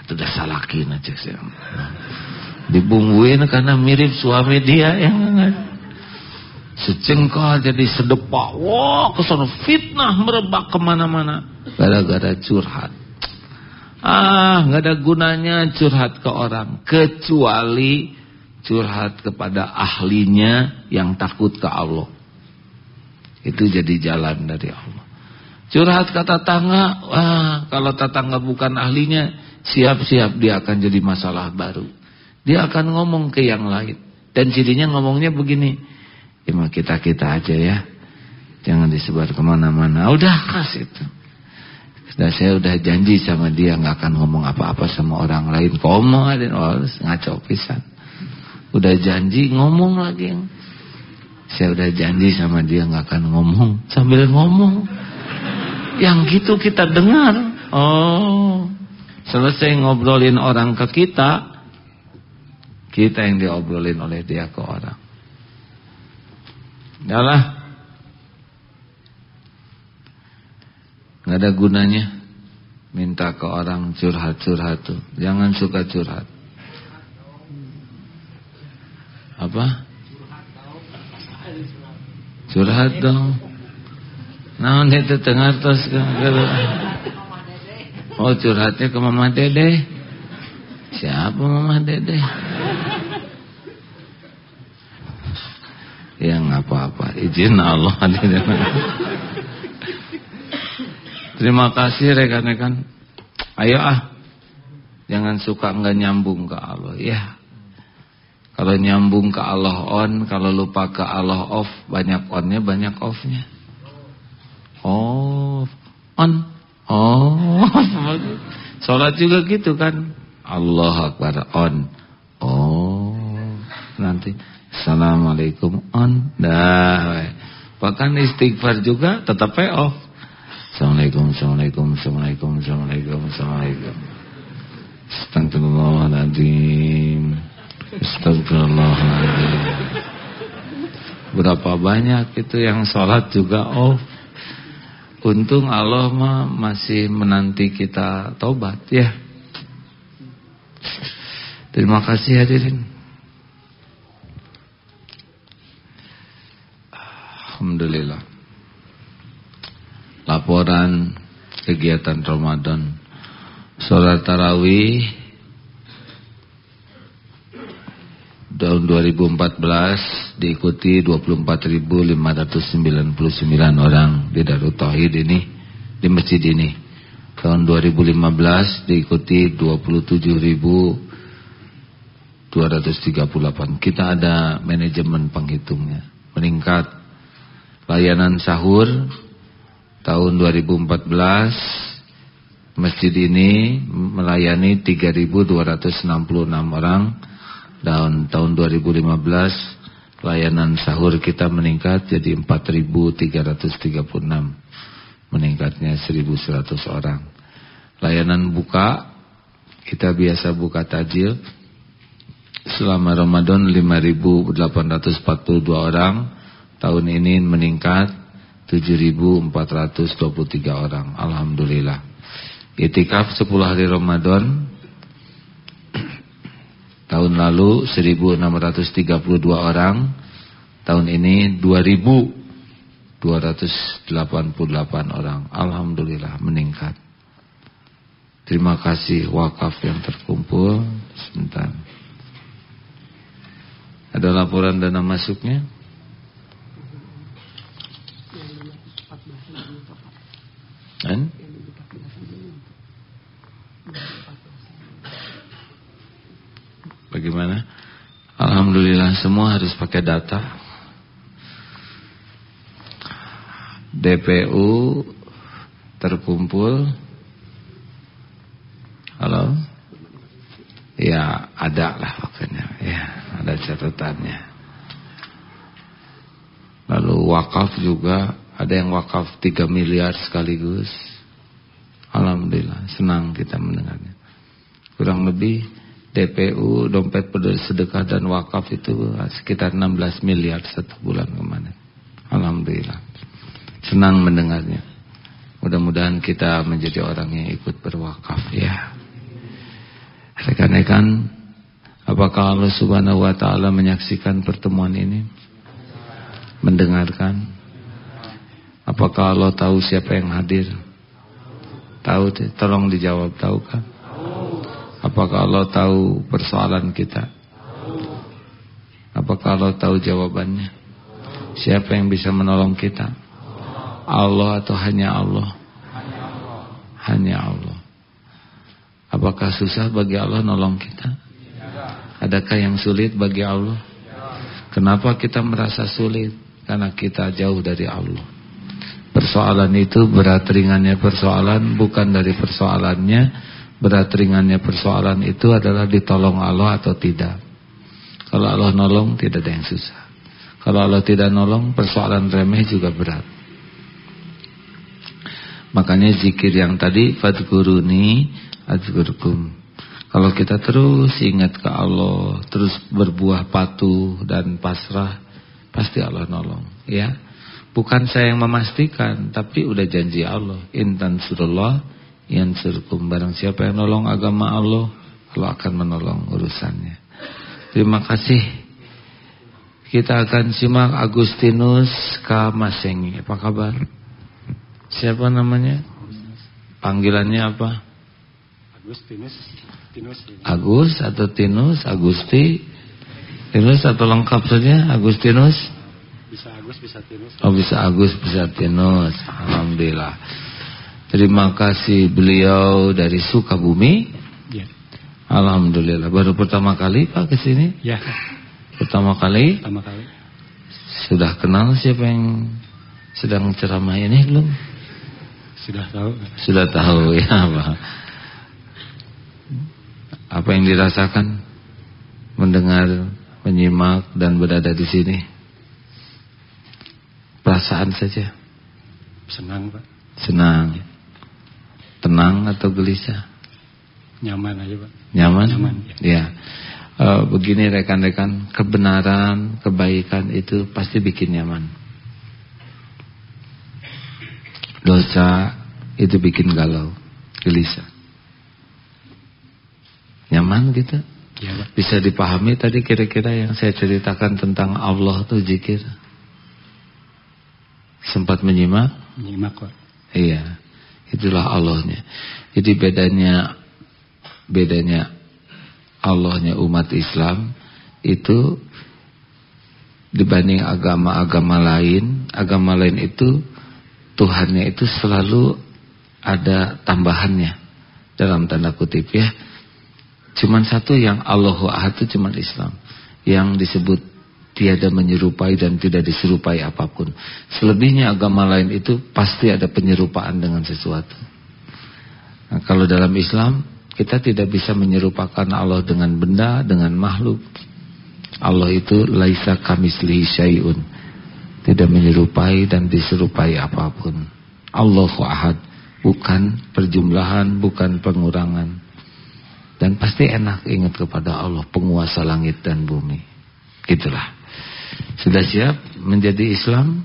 Itu udah salakin aja sih. Dibungguin karena mirip suami dia yang secengkal jadi sedepak. Wah, kesana fitnah merebak kemana-mana gara-gara curhat. Nggak ada gunanya curhat ke orang kecuali curhat kepada ahlinya yang takut ke Allah. Itu jadi jalan dari Allah. Curhat ke tetangga, kalau tetangga bukan ahlinya, siap-siap dia akan jadi masalah baru. Dia akan ngomong ke yang lain. Dan jadinya ngomongnya begini, cuma kita-kita aja ya, jangan disebar kemana-mana. Udah kasih itu. Dan saya udah janji sama dia nggak akan ngomong apa-apa sama orang lain. Komo dan ngaco pisan. Udah janji ngomong lagi. Saya udah janji sama dia nggak akan ngomong. Sambil ngomong, yang gitu kita dengar. Oh, selesai ngobrolin orang ke kita yang diobrolin oleh dia ke orang. Yalah, nggak ada gunanya minta ke orang curhat-curhat tuh. Jangan suka curhat. Apa? Curhat dong. Nah, itu tengah terus oh, curhatnya ke Mama Dede. Siapa Mama Dede? Ya nggak apa-apa, izin Allah. Terima kasih rekan-rekan. Ayo jangan suka nggak nyambung ke Allah ya. Kalau nyambung ke Allah on, kalau lupa ke Allah off, banyak onnya, banyak offnya. Oh, on, oh, sholat juga gitu kan. Allah Akbar on, oh, nanti Assalamualaikum on, dah. Bahkan istighfar juga tetap off. Assalamualaikum, Assalamualaikum, Assalamualaikum, Assalamualaikum, Assalamualaikum. Astagfirullahaladzim, Astagfirullahaladzim. Berapa banyak itu yang sholat juga off. Untung Allah masih menanti kita tobat ya. Terima kasih hadirin. Alhamdulillah. Laporan kegiatan Ramadan. Salat tarawih tahun 2014 diikuti 24.599 orang di Darut Tauhid ini, di masjid ini. Tahun 2015 diikuti 27.238. Kita ada manajemen penghitungnya. Meningkat layanan sahur tahun 2014 masjid ini melayani 3.266 orang. Dan tahun 2015 layanan sahur kita meningkat jadi 4.336. Meningkatnya 1.100 orang. Layanan buka, kita biasa buka tajil selama Ramadan 5.842 orang. Tahun ini meningkat 7.423 orang. Alhamdulillah. Itikaf 10 hari Ramadan tahun lalu 1.632 orang. Tahun ini 2.288 orang. Alhamdulillah meningkat. Terima kasih wakaf yang terkumpul. Sebentar. Ada laporan dana masuknya? Dan? Bagaimana? Alhamdulillah semua harus pakai data. DPU terkumpul. Halo? Ya ada lah pokoknya. Ya ada catatannya. Lalu wakaf juga. Ada yang wakaf 3 miliar sekaligus. Alhamdulillah senang kita mendengarnya. Kurang lebih DPU, dompet sedekah dan wakaf itu sekitar 16 miliar satu bulan kemarin. Alhamdulillah. Senang mendengarnya. Mudah-mudahan kita menjadi orang yang ikut berwakaf ya. Rekan-rekan, apakah Allah Subhanahu wa taala menyaksikan pertemuan ini? Mendengarkan? Apakah Allah tahu siapa yang hadir? Tahu? Tolong dijawab, tahukah? Apakah Allah tahu persoalan kita? Apakah Allah tahu jawabannya? Siapa yang bisa menolong kita? Allah atau hanya Allah? Hanya Allah. Apakah susah bagi Allah nolong kita? Adakah yang sulit bagi Allah? Kenapa kita merasa sulit? Karena kita jauh dari Allah. Persoalan itu berat ringannya persoalan bukan dari persoalannya. Berat ringannya persoalan itu adalah ditolong Allah atau tidak. Kalau Allah nolong tidak ada yang susah. Kalau Allah tidak nolong, persoalan remeh juga berat. Makanya zikir yang tadi, fadhkuruni adzkurkum. Kalau kita terus ingat ke Allah, terus berbuah patuh dan pasrah, pasti Allah nolong ya. Bukan saya yang memastikan, tapi udah janji Allah, intan surullah yansurkum. Barang siapa yang nolong agama Allah, Allah akan menolong urusannya. Terima kasih. Kita akan simak Agustinus Kamasengi. Apa kabar? Siapa namanya? Panggilannya apa? Agustinus. Agus atau Tinus? Agusti? Tinus atau lengkap saja? Agustinus? Bisa Agus, bisa Tinus. Oh, bisa Agus, bisa Tinus. Alhamdulillah. Terima kasih beliau dari Sukabumi. Ya. Alhamdulillah. Baru pertama kali Pak ke sini? Ya. Pertama kali? Pertama kali. Sudah kenal siapa yang sedang ceramah ini belum? Sudah tahu. Sudah tahu ya Pak. Apa yang dirasakan mendengar, menyimak dan berada di sini? Perasaan saja. Senang Pak. Senang. Tenang atau gelisah? Nyaman aja Pak. Nyaman? Nyaman ya. Begini rekan-rekan, kebenaran, kebaikan itu pasti bikin nyaman. Dosa itu bikin galau, gelisah. Nyaman gitu? Ya Pak. Bisa dipahami tadi kira-kira yang saya ceritakan tentang Allah tuh zikir? Sempat menyimak? Menyimak Pak. Iya. Itulah Allahnya. Jadi bedanya Allahnya umat Islam itu dibanding agama-agama lain. Agama lain itu Tuhannya itu selalu ada tambahannya dalam tanda kutip ya. Cuman satu yang Allahu Ahad itu cuman Islam yang disebut tiada menyerupai dan tidak diserupai apapun. Selebihnya agama lain itu pasti ada penyerupaan dengan sesuatu. Nah, kalau dalam Islam kita tidak bisa menyerupakan Allah dengan benda, dengan makhluk. Allah itu laisa kamislihi syai'un. Tidak menyerupai dan diserupai apapun. Allahu Ahad, bukan perjumlahan, bukan pengurangan. Dan pasti enak ingat kepada Allah, penguasa langit dan bumi. Itulah. Sudah siap menjadi Islam?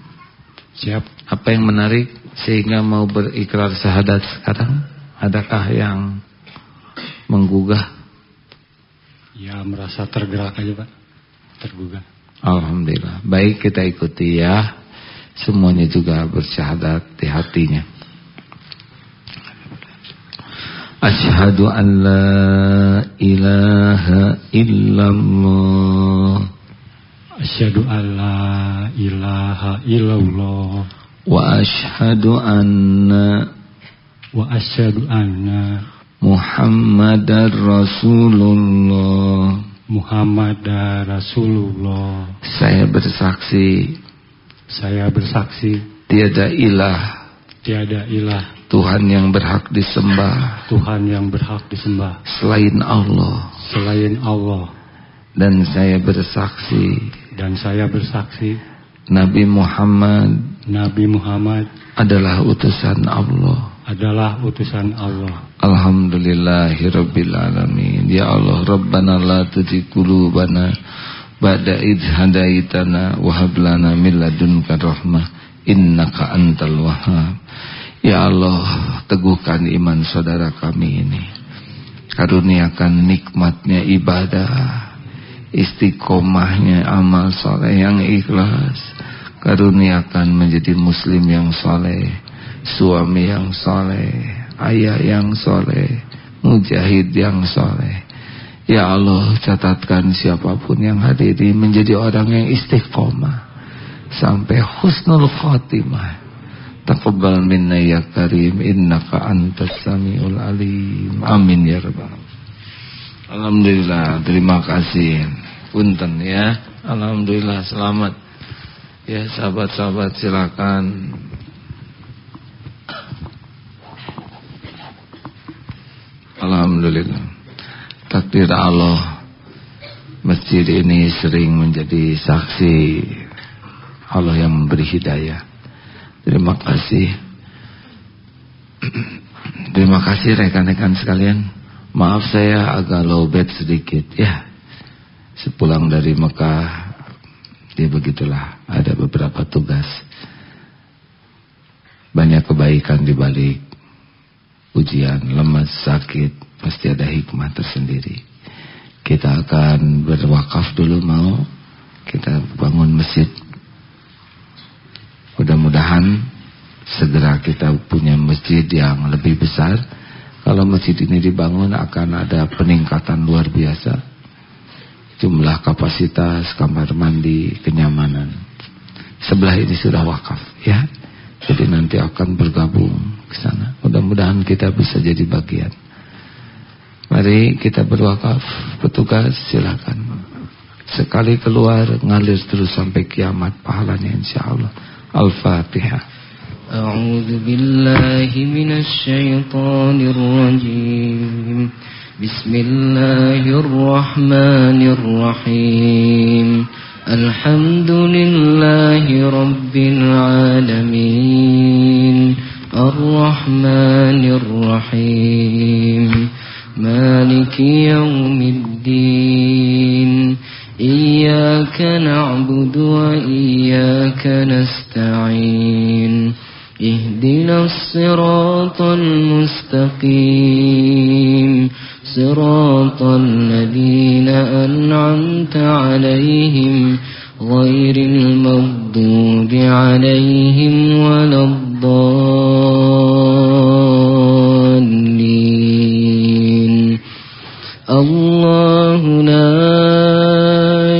Siap. Apa yang menarik sehingga mau berikrar syahadat sekarang? Adakah yang menggugah? Ya merasa tergerak aja Pak. Tergugah. Alhamdulillah. Baik, kita ikuti ya. Semuanya juga bersyahadat di hatinya. Asyhadu an la ilaha illallah. Asyhadu an la ilaha illallah. Wa asyhadu anna Muhammadar Rasulullah. Muhammadar Rasulullah. Saya bersaksi tiada ilah Tuhan yang berhak disembah selain Allah. Dan saya bersaksi Nabi Muhammad adalah utusan Allah. Alhamdulillahirabbil alamin. Ya Allah, Rabbana la tuzigh qulubana ba'da idh hadaitana wa hab lana min ladunka rahmah innaka antal wahhab. Ya Allah, teguhkan iman saudara kami ini. Karuniakan nikmatnya ibadah, istiqomahnya amal soleh yang ikhlas. Karuniakan menjadi muslim yang soleh, suami yang soleh, ayah yang soleh, mujahid yang soleh. Ya Allah, catatkan siapapun yang hadiri menjadi orang yang istiqomah sampai husnul khotimah. Taqabbal minna ya karim, innaka antas samiul alim. Amin ya rabbal. Alhamdulillah, terima kasih. Punten ya. Alhamdulillah, selamat. Ya sahabat-sahabat, silakan. Alhamdulillah. Takdir Allah, masjid ini sering menjadi saksi Allah yang memberi hidayah. Terima kasih. Terima kasih rekan-rekan sekalian. Maaf saya agak lowbat sedikit ya. Sepulang dari Mekah, ya begitulah, ada beberapa tugas. Banyak kebaikan di balik ujian, lemas, sakit, pasti ada hikmah tersendiri. Kita akan berwakaf dulu, mau kita bangun masjid. Mudah-mudahan segera kita punya masjid yang lebih besar. Kalau masjid ini dibangun akan ada peningkatan luar biasa. Jumlah kapasitas, kamar mandi, kenyamanan. Sebelah ini sudah wakaf ya. Jadi nanti akan bergabung ke sana. Mudah-mudahan kita bisa jadi bagian. Mari kita berwakaf. Petugas silakan. Sekali keluar ngalir terus sampai kiamat pahalanya insyaallah. Al-Fatihah. A'udzu billahi minasy syaithanir rajim. Bismillahirrahmanirrahim. Alhamdulillahi rabbil alamin. Ar-Rahmanir Rahim. Maliki yaumiddin. Iyyaka na'budu wa iyyaka nasta'in. Ihdinas siratal mustaqim. Siratal ladzina an'amta 'alaihim ghairil maghdubi 'alaihim waladdallin. Allahu la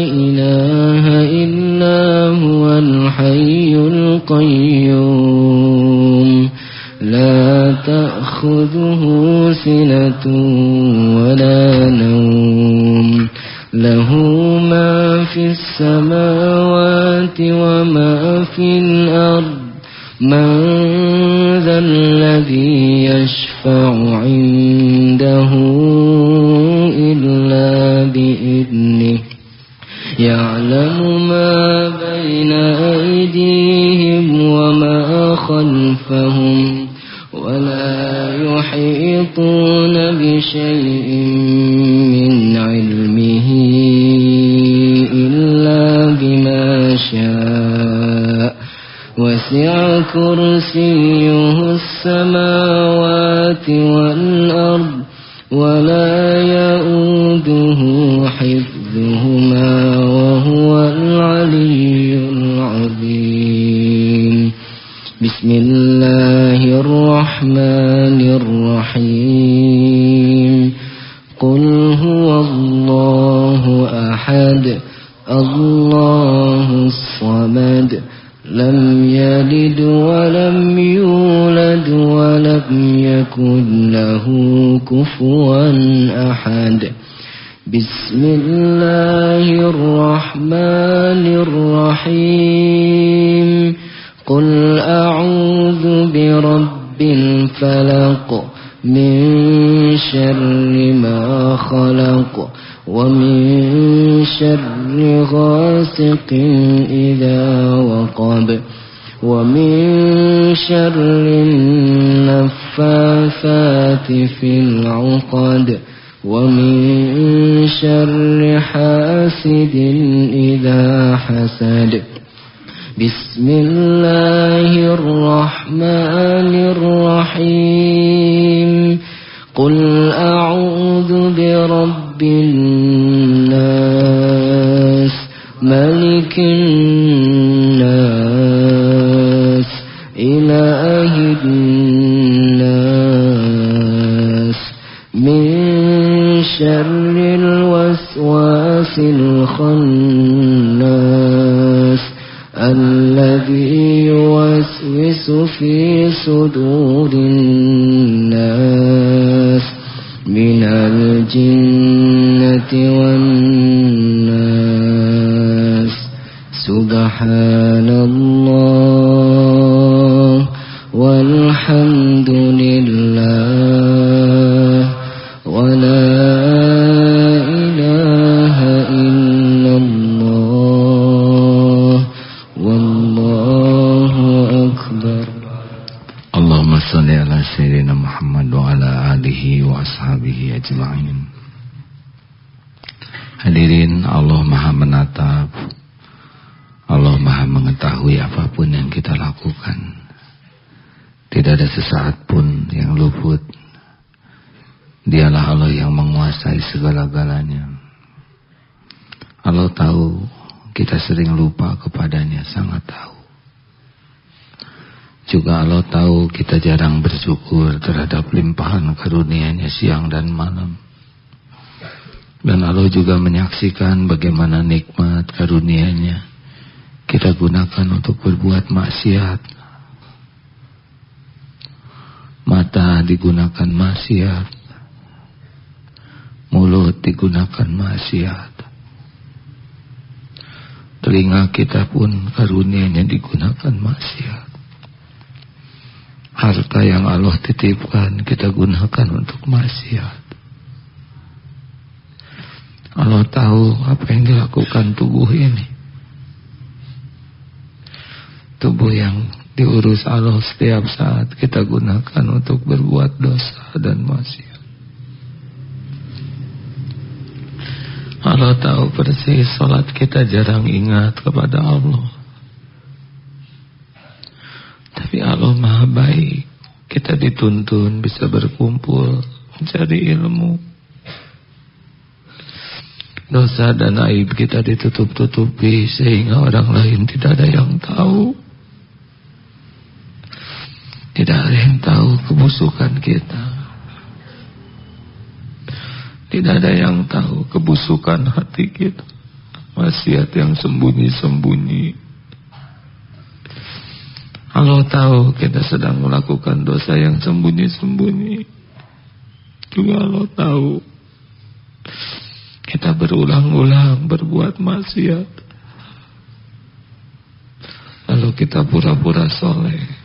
ilaha illa huwal hayyul qayyum. La ta'khudhuhu sinatun wa la nawm. Lahu ma fis samawati wa ma fil ard. Man dhal ladhi yashfa'u 'indahu illa bi'idhnihi. Ya'lamu ma bayna aydihim wa ma khalfahum. Wa la yuhituna bi shay'in min 'ilmihi illa bima syaa. Wasi'a kursiyyuhu as-samawati wal ard. Wa la ya'uduhu hifdhuhuma wa huwal 'aliyyul 'azim. Bismillahirrahmanirrahim. Qul huwallahu ahad. Allahus samad. Lam yalid wa lam yulad wa lam yakun lahu kufuwan ahad. Bismillahirrahmanirrahim. Qul a'udzu birabbil falaq. Min syarri ma khalaq. ومن شر غاسق إذا وقب ومن شر النفاثات في العقد ومن شر حاسد إذا حسد بسم الله الرحمن الرحيم قل أعوذ برب الناس ملك الناس إله الناس من شر الوسواس الخناس الذي يوسوس في صدور الناس من الجنة والناس سبحان الله والحمد لله ولا إله إلا الله والله أكبر. اللهم صل على سيدنا محمد وعلى آله وأصحابه أجمعين. Hadirin, Allah Maha menatap, Allah Maha mengetahui apapun yang kita lakukan. Tidak ada sesaat pun yang luput. Dialah Allah yang menguasai segala-galanya. Allah tahu kita sering lupa kepadanya, sangat tahu. Juga Allah tahu kita jarang bersyukur terhadap limpahan karunia-Nya siang dan malam. Dan Allah juga menyaksikan bagaimana nikmat karunia-Nya kita gunakan untuk berbuat maksiat. Mata digunakan maksiat, mulut digunakan maksiat, telinga kita pun karunia-Nya digunakan maksiat. Harta yang Allah titipkan kita gunakan untuk maksiat. Allah tahu apa yang dilakukan tubuh ini. Tubuh yang diurus Allah setiap saat kita gunakan untuk berbuat dosa dan maksiat. Allah tahu persis salat kita jarang ingat kepada Allah. Tapi Allah Maha baik. Kita dituntun bisa berkumpul mencari ilmu. Dosa dan aib kita ditutup-tutupi sehingga orang lain tidak ada yang tahu. Tidak ada yang tahu kebusukan kita. Tidak ada yang tahu kebusukan hati kita. Maksiat yang sembunyi-sembunyi. Allah tahu kita sedang melakukan dosa yang sembunyi-sembunyi. Juga Allah tahu kita berulang-ulang berbuat maksiat. Lalu kita pura-pura soleh.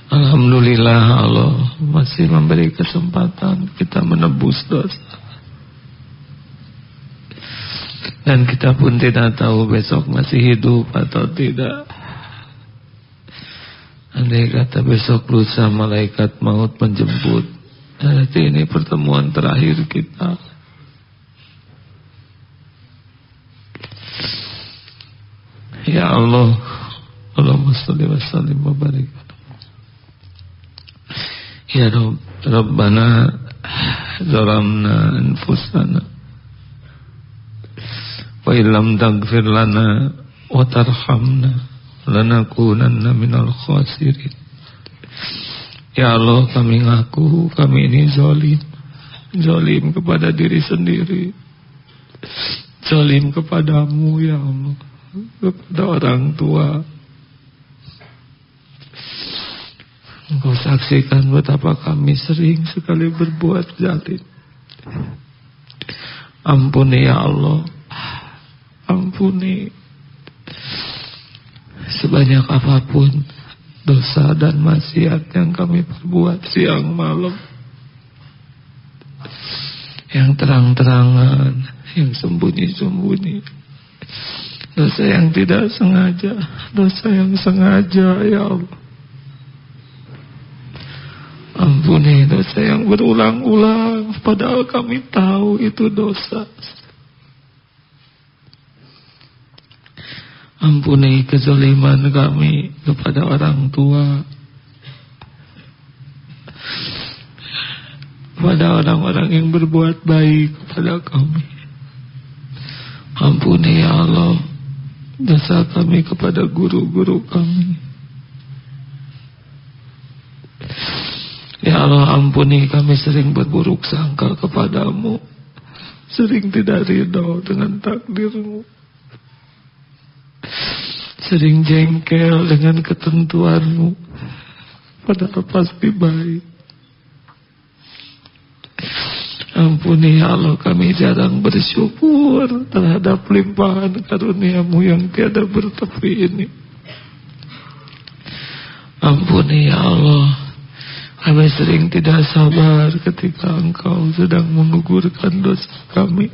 Alhamdulillah Allah masih memberi kesempatan kita menebus dosa. Dan kita pun tidak tahu besok masih hidup atau tidak. Andai kata besok lusa malaikat maut menjemput, berarti ini pertemuan terakhir kita. Ya Allah, Allahumma sholli wa sallim wa barik. Ya Rabbana zalamna anfusana wa illam taghfir lana wa tarhamna lanakunanna minal khasirin. Ya Allah, kami ngaku kami ini zalim kepada diri sendiri, zalim kepadamu ya Allah, kepada orang tua. Engkau saksikan betapa kami sering sekali berbuat zalim. Ampuni ya Allah, ampuni. Sebanyak apapun dosa dan maksiat yang kami perbuat siang malam, yang terang-terangan, yang sembunyi-sembunyi, dosa yang tidak sengaja, dosa yang sengaja, ya Allah. Ampuni dosa yang berulang-ulang, padahal kami tahu itu dosa. Ampuni kezaliman kami kepada orang tua, kepada orang-orang yang berbuat baik kepada kami. Ampuni ya Allah dosa kami kepada guru-guru kami. Ya Allah, ampuni kami sering berburuk sangka kepadamu, sering tidak ridho dengan takdirmu, sering jengkel dengan ketentuanmu, padahal pasti baik. Ampuni ya Allah, kami jarang bersyukur terhadap limpahan karuniamu yang tiada bertepi ini. Ampuni ya Allah, kami sering tidak sabar ketika Engkau sedang menggugurkan dosa kami.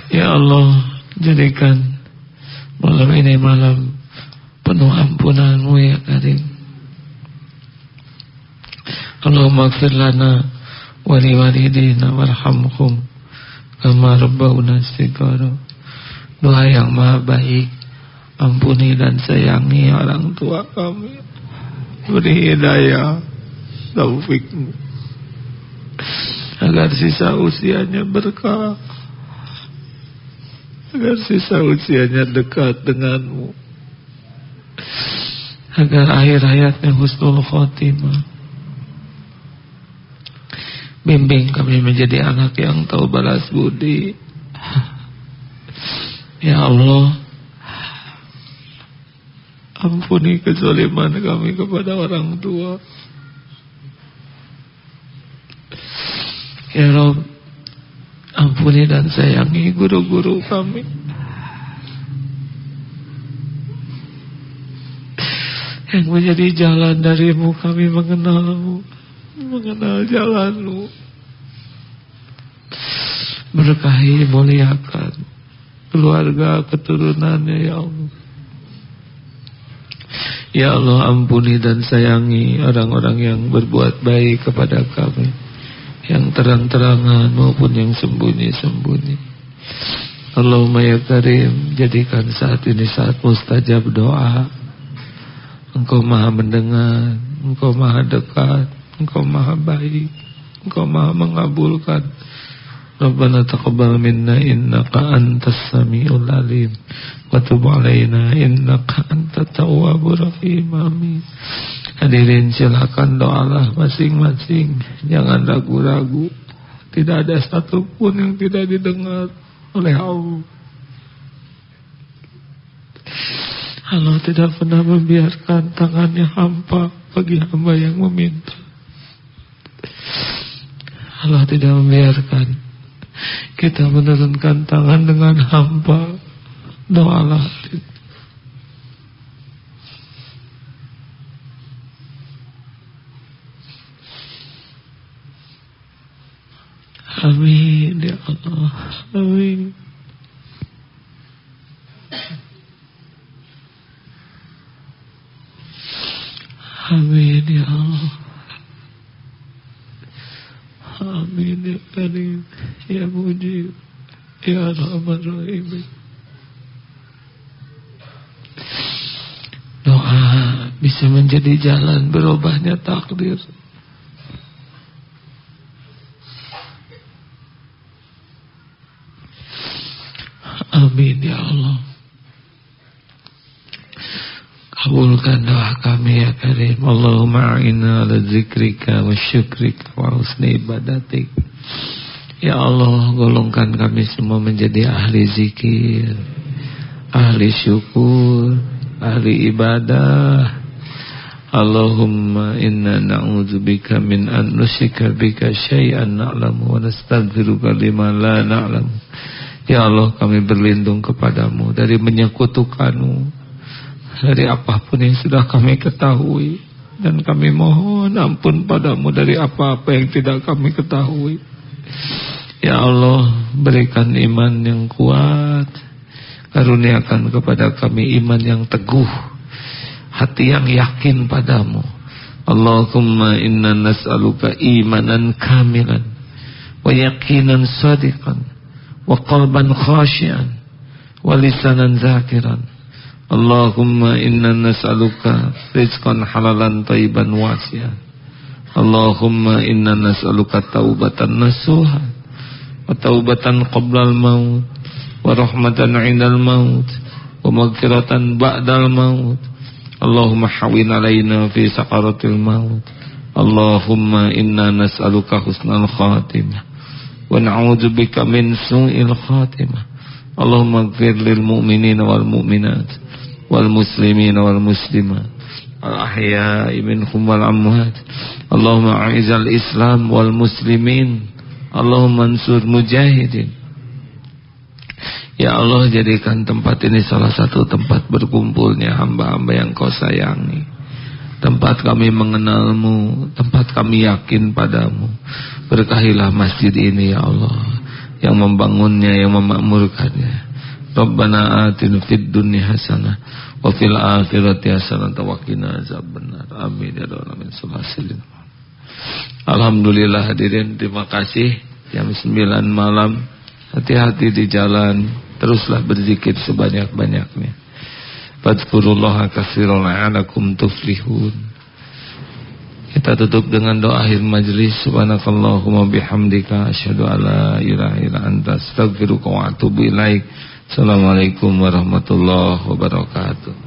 Ya Allah, jadikan malam ini malam penuh ampunan-Mu ya Karim. Allahumma ighfir lana wa liwalidina warhamhum kama rabbawna shighara. Doa yang maha baik, ampuni dan sayangi orang tua kami, beri hidayah taufikmu agar sisa usianya berkah, agar sisa usianya dekat denganmu, agar akhir hayatnya husnul khotimah. Bimbing kami menjadi anak yang tahu balas budi. Ya Allah, ampuni kezaliman kami kepada orang tua. Ya Rabb, ampuni dan sayangi guru-guru kami. Yang menjadi jalan darimu kami mengenalmu, mengenal jalanmu. Berkahi, muliakan keluarga keturunannya ya Allah. Ya Allah, ampuni dan sayangi orang-orang yang berbuat baik kepada kami, yang terang-terangan maupun yang sembunyi-sembunyi. Allahumma ya Karim, jadikan saat ini saat mustajab doa. Engkau maha mendengar, Engkau maha dekat, Engkau maha baik, Engkau maha mengabulkan. Rabbana taqabbal minna innaka antas samiul alim wa tub alaina innaka antat tawwabur rahim. Amin. Hadirin, silakan doalah masing-masing, jangan ragu-ragu. Tidak ada satupun yang tidak didengar oleh Allah. Allah tidak pernah membiarkan tangannya hampa bagi hamba yang meminta. Allah tidak membiarkan kita menurunkan tangan dengan hampa. Doalah. Amin ya Allah. Amin. Amin ya Allah. Amin ya Karim, ya Mujib, ya Rahman Rahim. Doa bisa menjadi jalan berubahnya takdir. Amin ya Allah. Kabulkan doa kami ya Karim. Allahumma a'inna ala zikrika wa syukrika wa husni ibadatik. Ya Allah, golongkan kami semua menjadi ahli zikir, ahli syukur, ahli ibadah. Allahumma inna na'udzubika min an nusyrika bika syai'an na'lamu wa nastaghfiruka lima la na'lamu. Ya Allah, kami berlindung kepadamu dari menyekutukanmu, dari apapun yang sudah kami ketahui, dan kami mohon ampun padamu dari apa-apa yang tidak kami ketahui. Ya Allah, berikan iman yang kuat, karuniakan kepada kami iman yang teguh, hati yang yakin padamu. Allahumma inna nas'aluka imanan kamilan wa yaqinan sadiqan wa qalban khashian wa lisanan zakiran. Allahumma inna nas'aluka rizqan halalan thayyiban wasi'an. Allahumma inna nas'aluka taubatan nasuha wa taubatan qablal maut wa rahmatan 'indal maut wa maghfiratan ba'dal maut. Allahumma hawwin 'alaina fi sakaratil maut. Allahumma inna nas'aluka husnal khatimah wa na'udzubika min su'il khatimah. Allahumma ighfir lil mu'minina wal mu'minat wal muslimina wal muslimat al ahya'i minhum wal amwat. Allahumma a'izal Islam wal muslimin. Allahumma ansur mujahidin. Ya Allah, jadikan tempat ini salah satu tempat berkumpulnya hamba-hamba yang Kau sayangi. Tempat kami mengenalmu, tempat kami yakin padamu. Berkahilah masjid ini ya Allah, yang membangunnya, yang memakmurkannya. Rabbana atina fid dunya hasanah wa fil akhirati hasanah wa qina azabannar. Amin ya rabbal alamin. Alhamdulillah hadirin, terima kasih. Jam 9 malam, hati-hati di jalan, teruslah berzikir sebanyak-banyaknya. Fadhkurullaha katsiran la'allakum tuflihun. Kita tutup dengan doa akhir majelis. Subhanakallahumma bihamdika asyhadu an la ilaha illa anta astaghfiruka wa atubu ilaik. Assalamualaikum warahmatullahi wabarakatuh.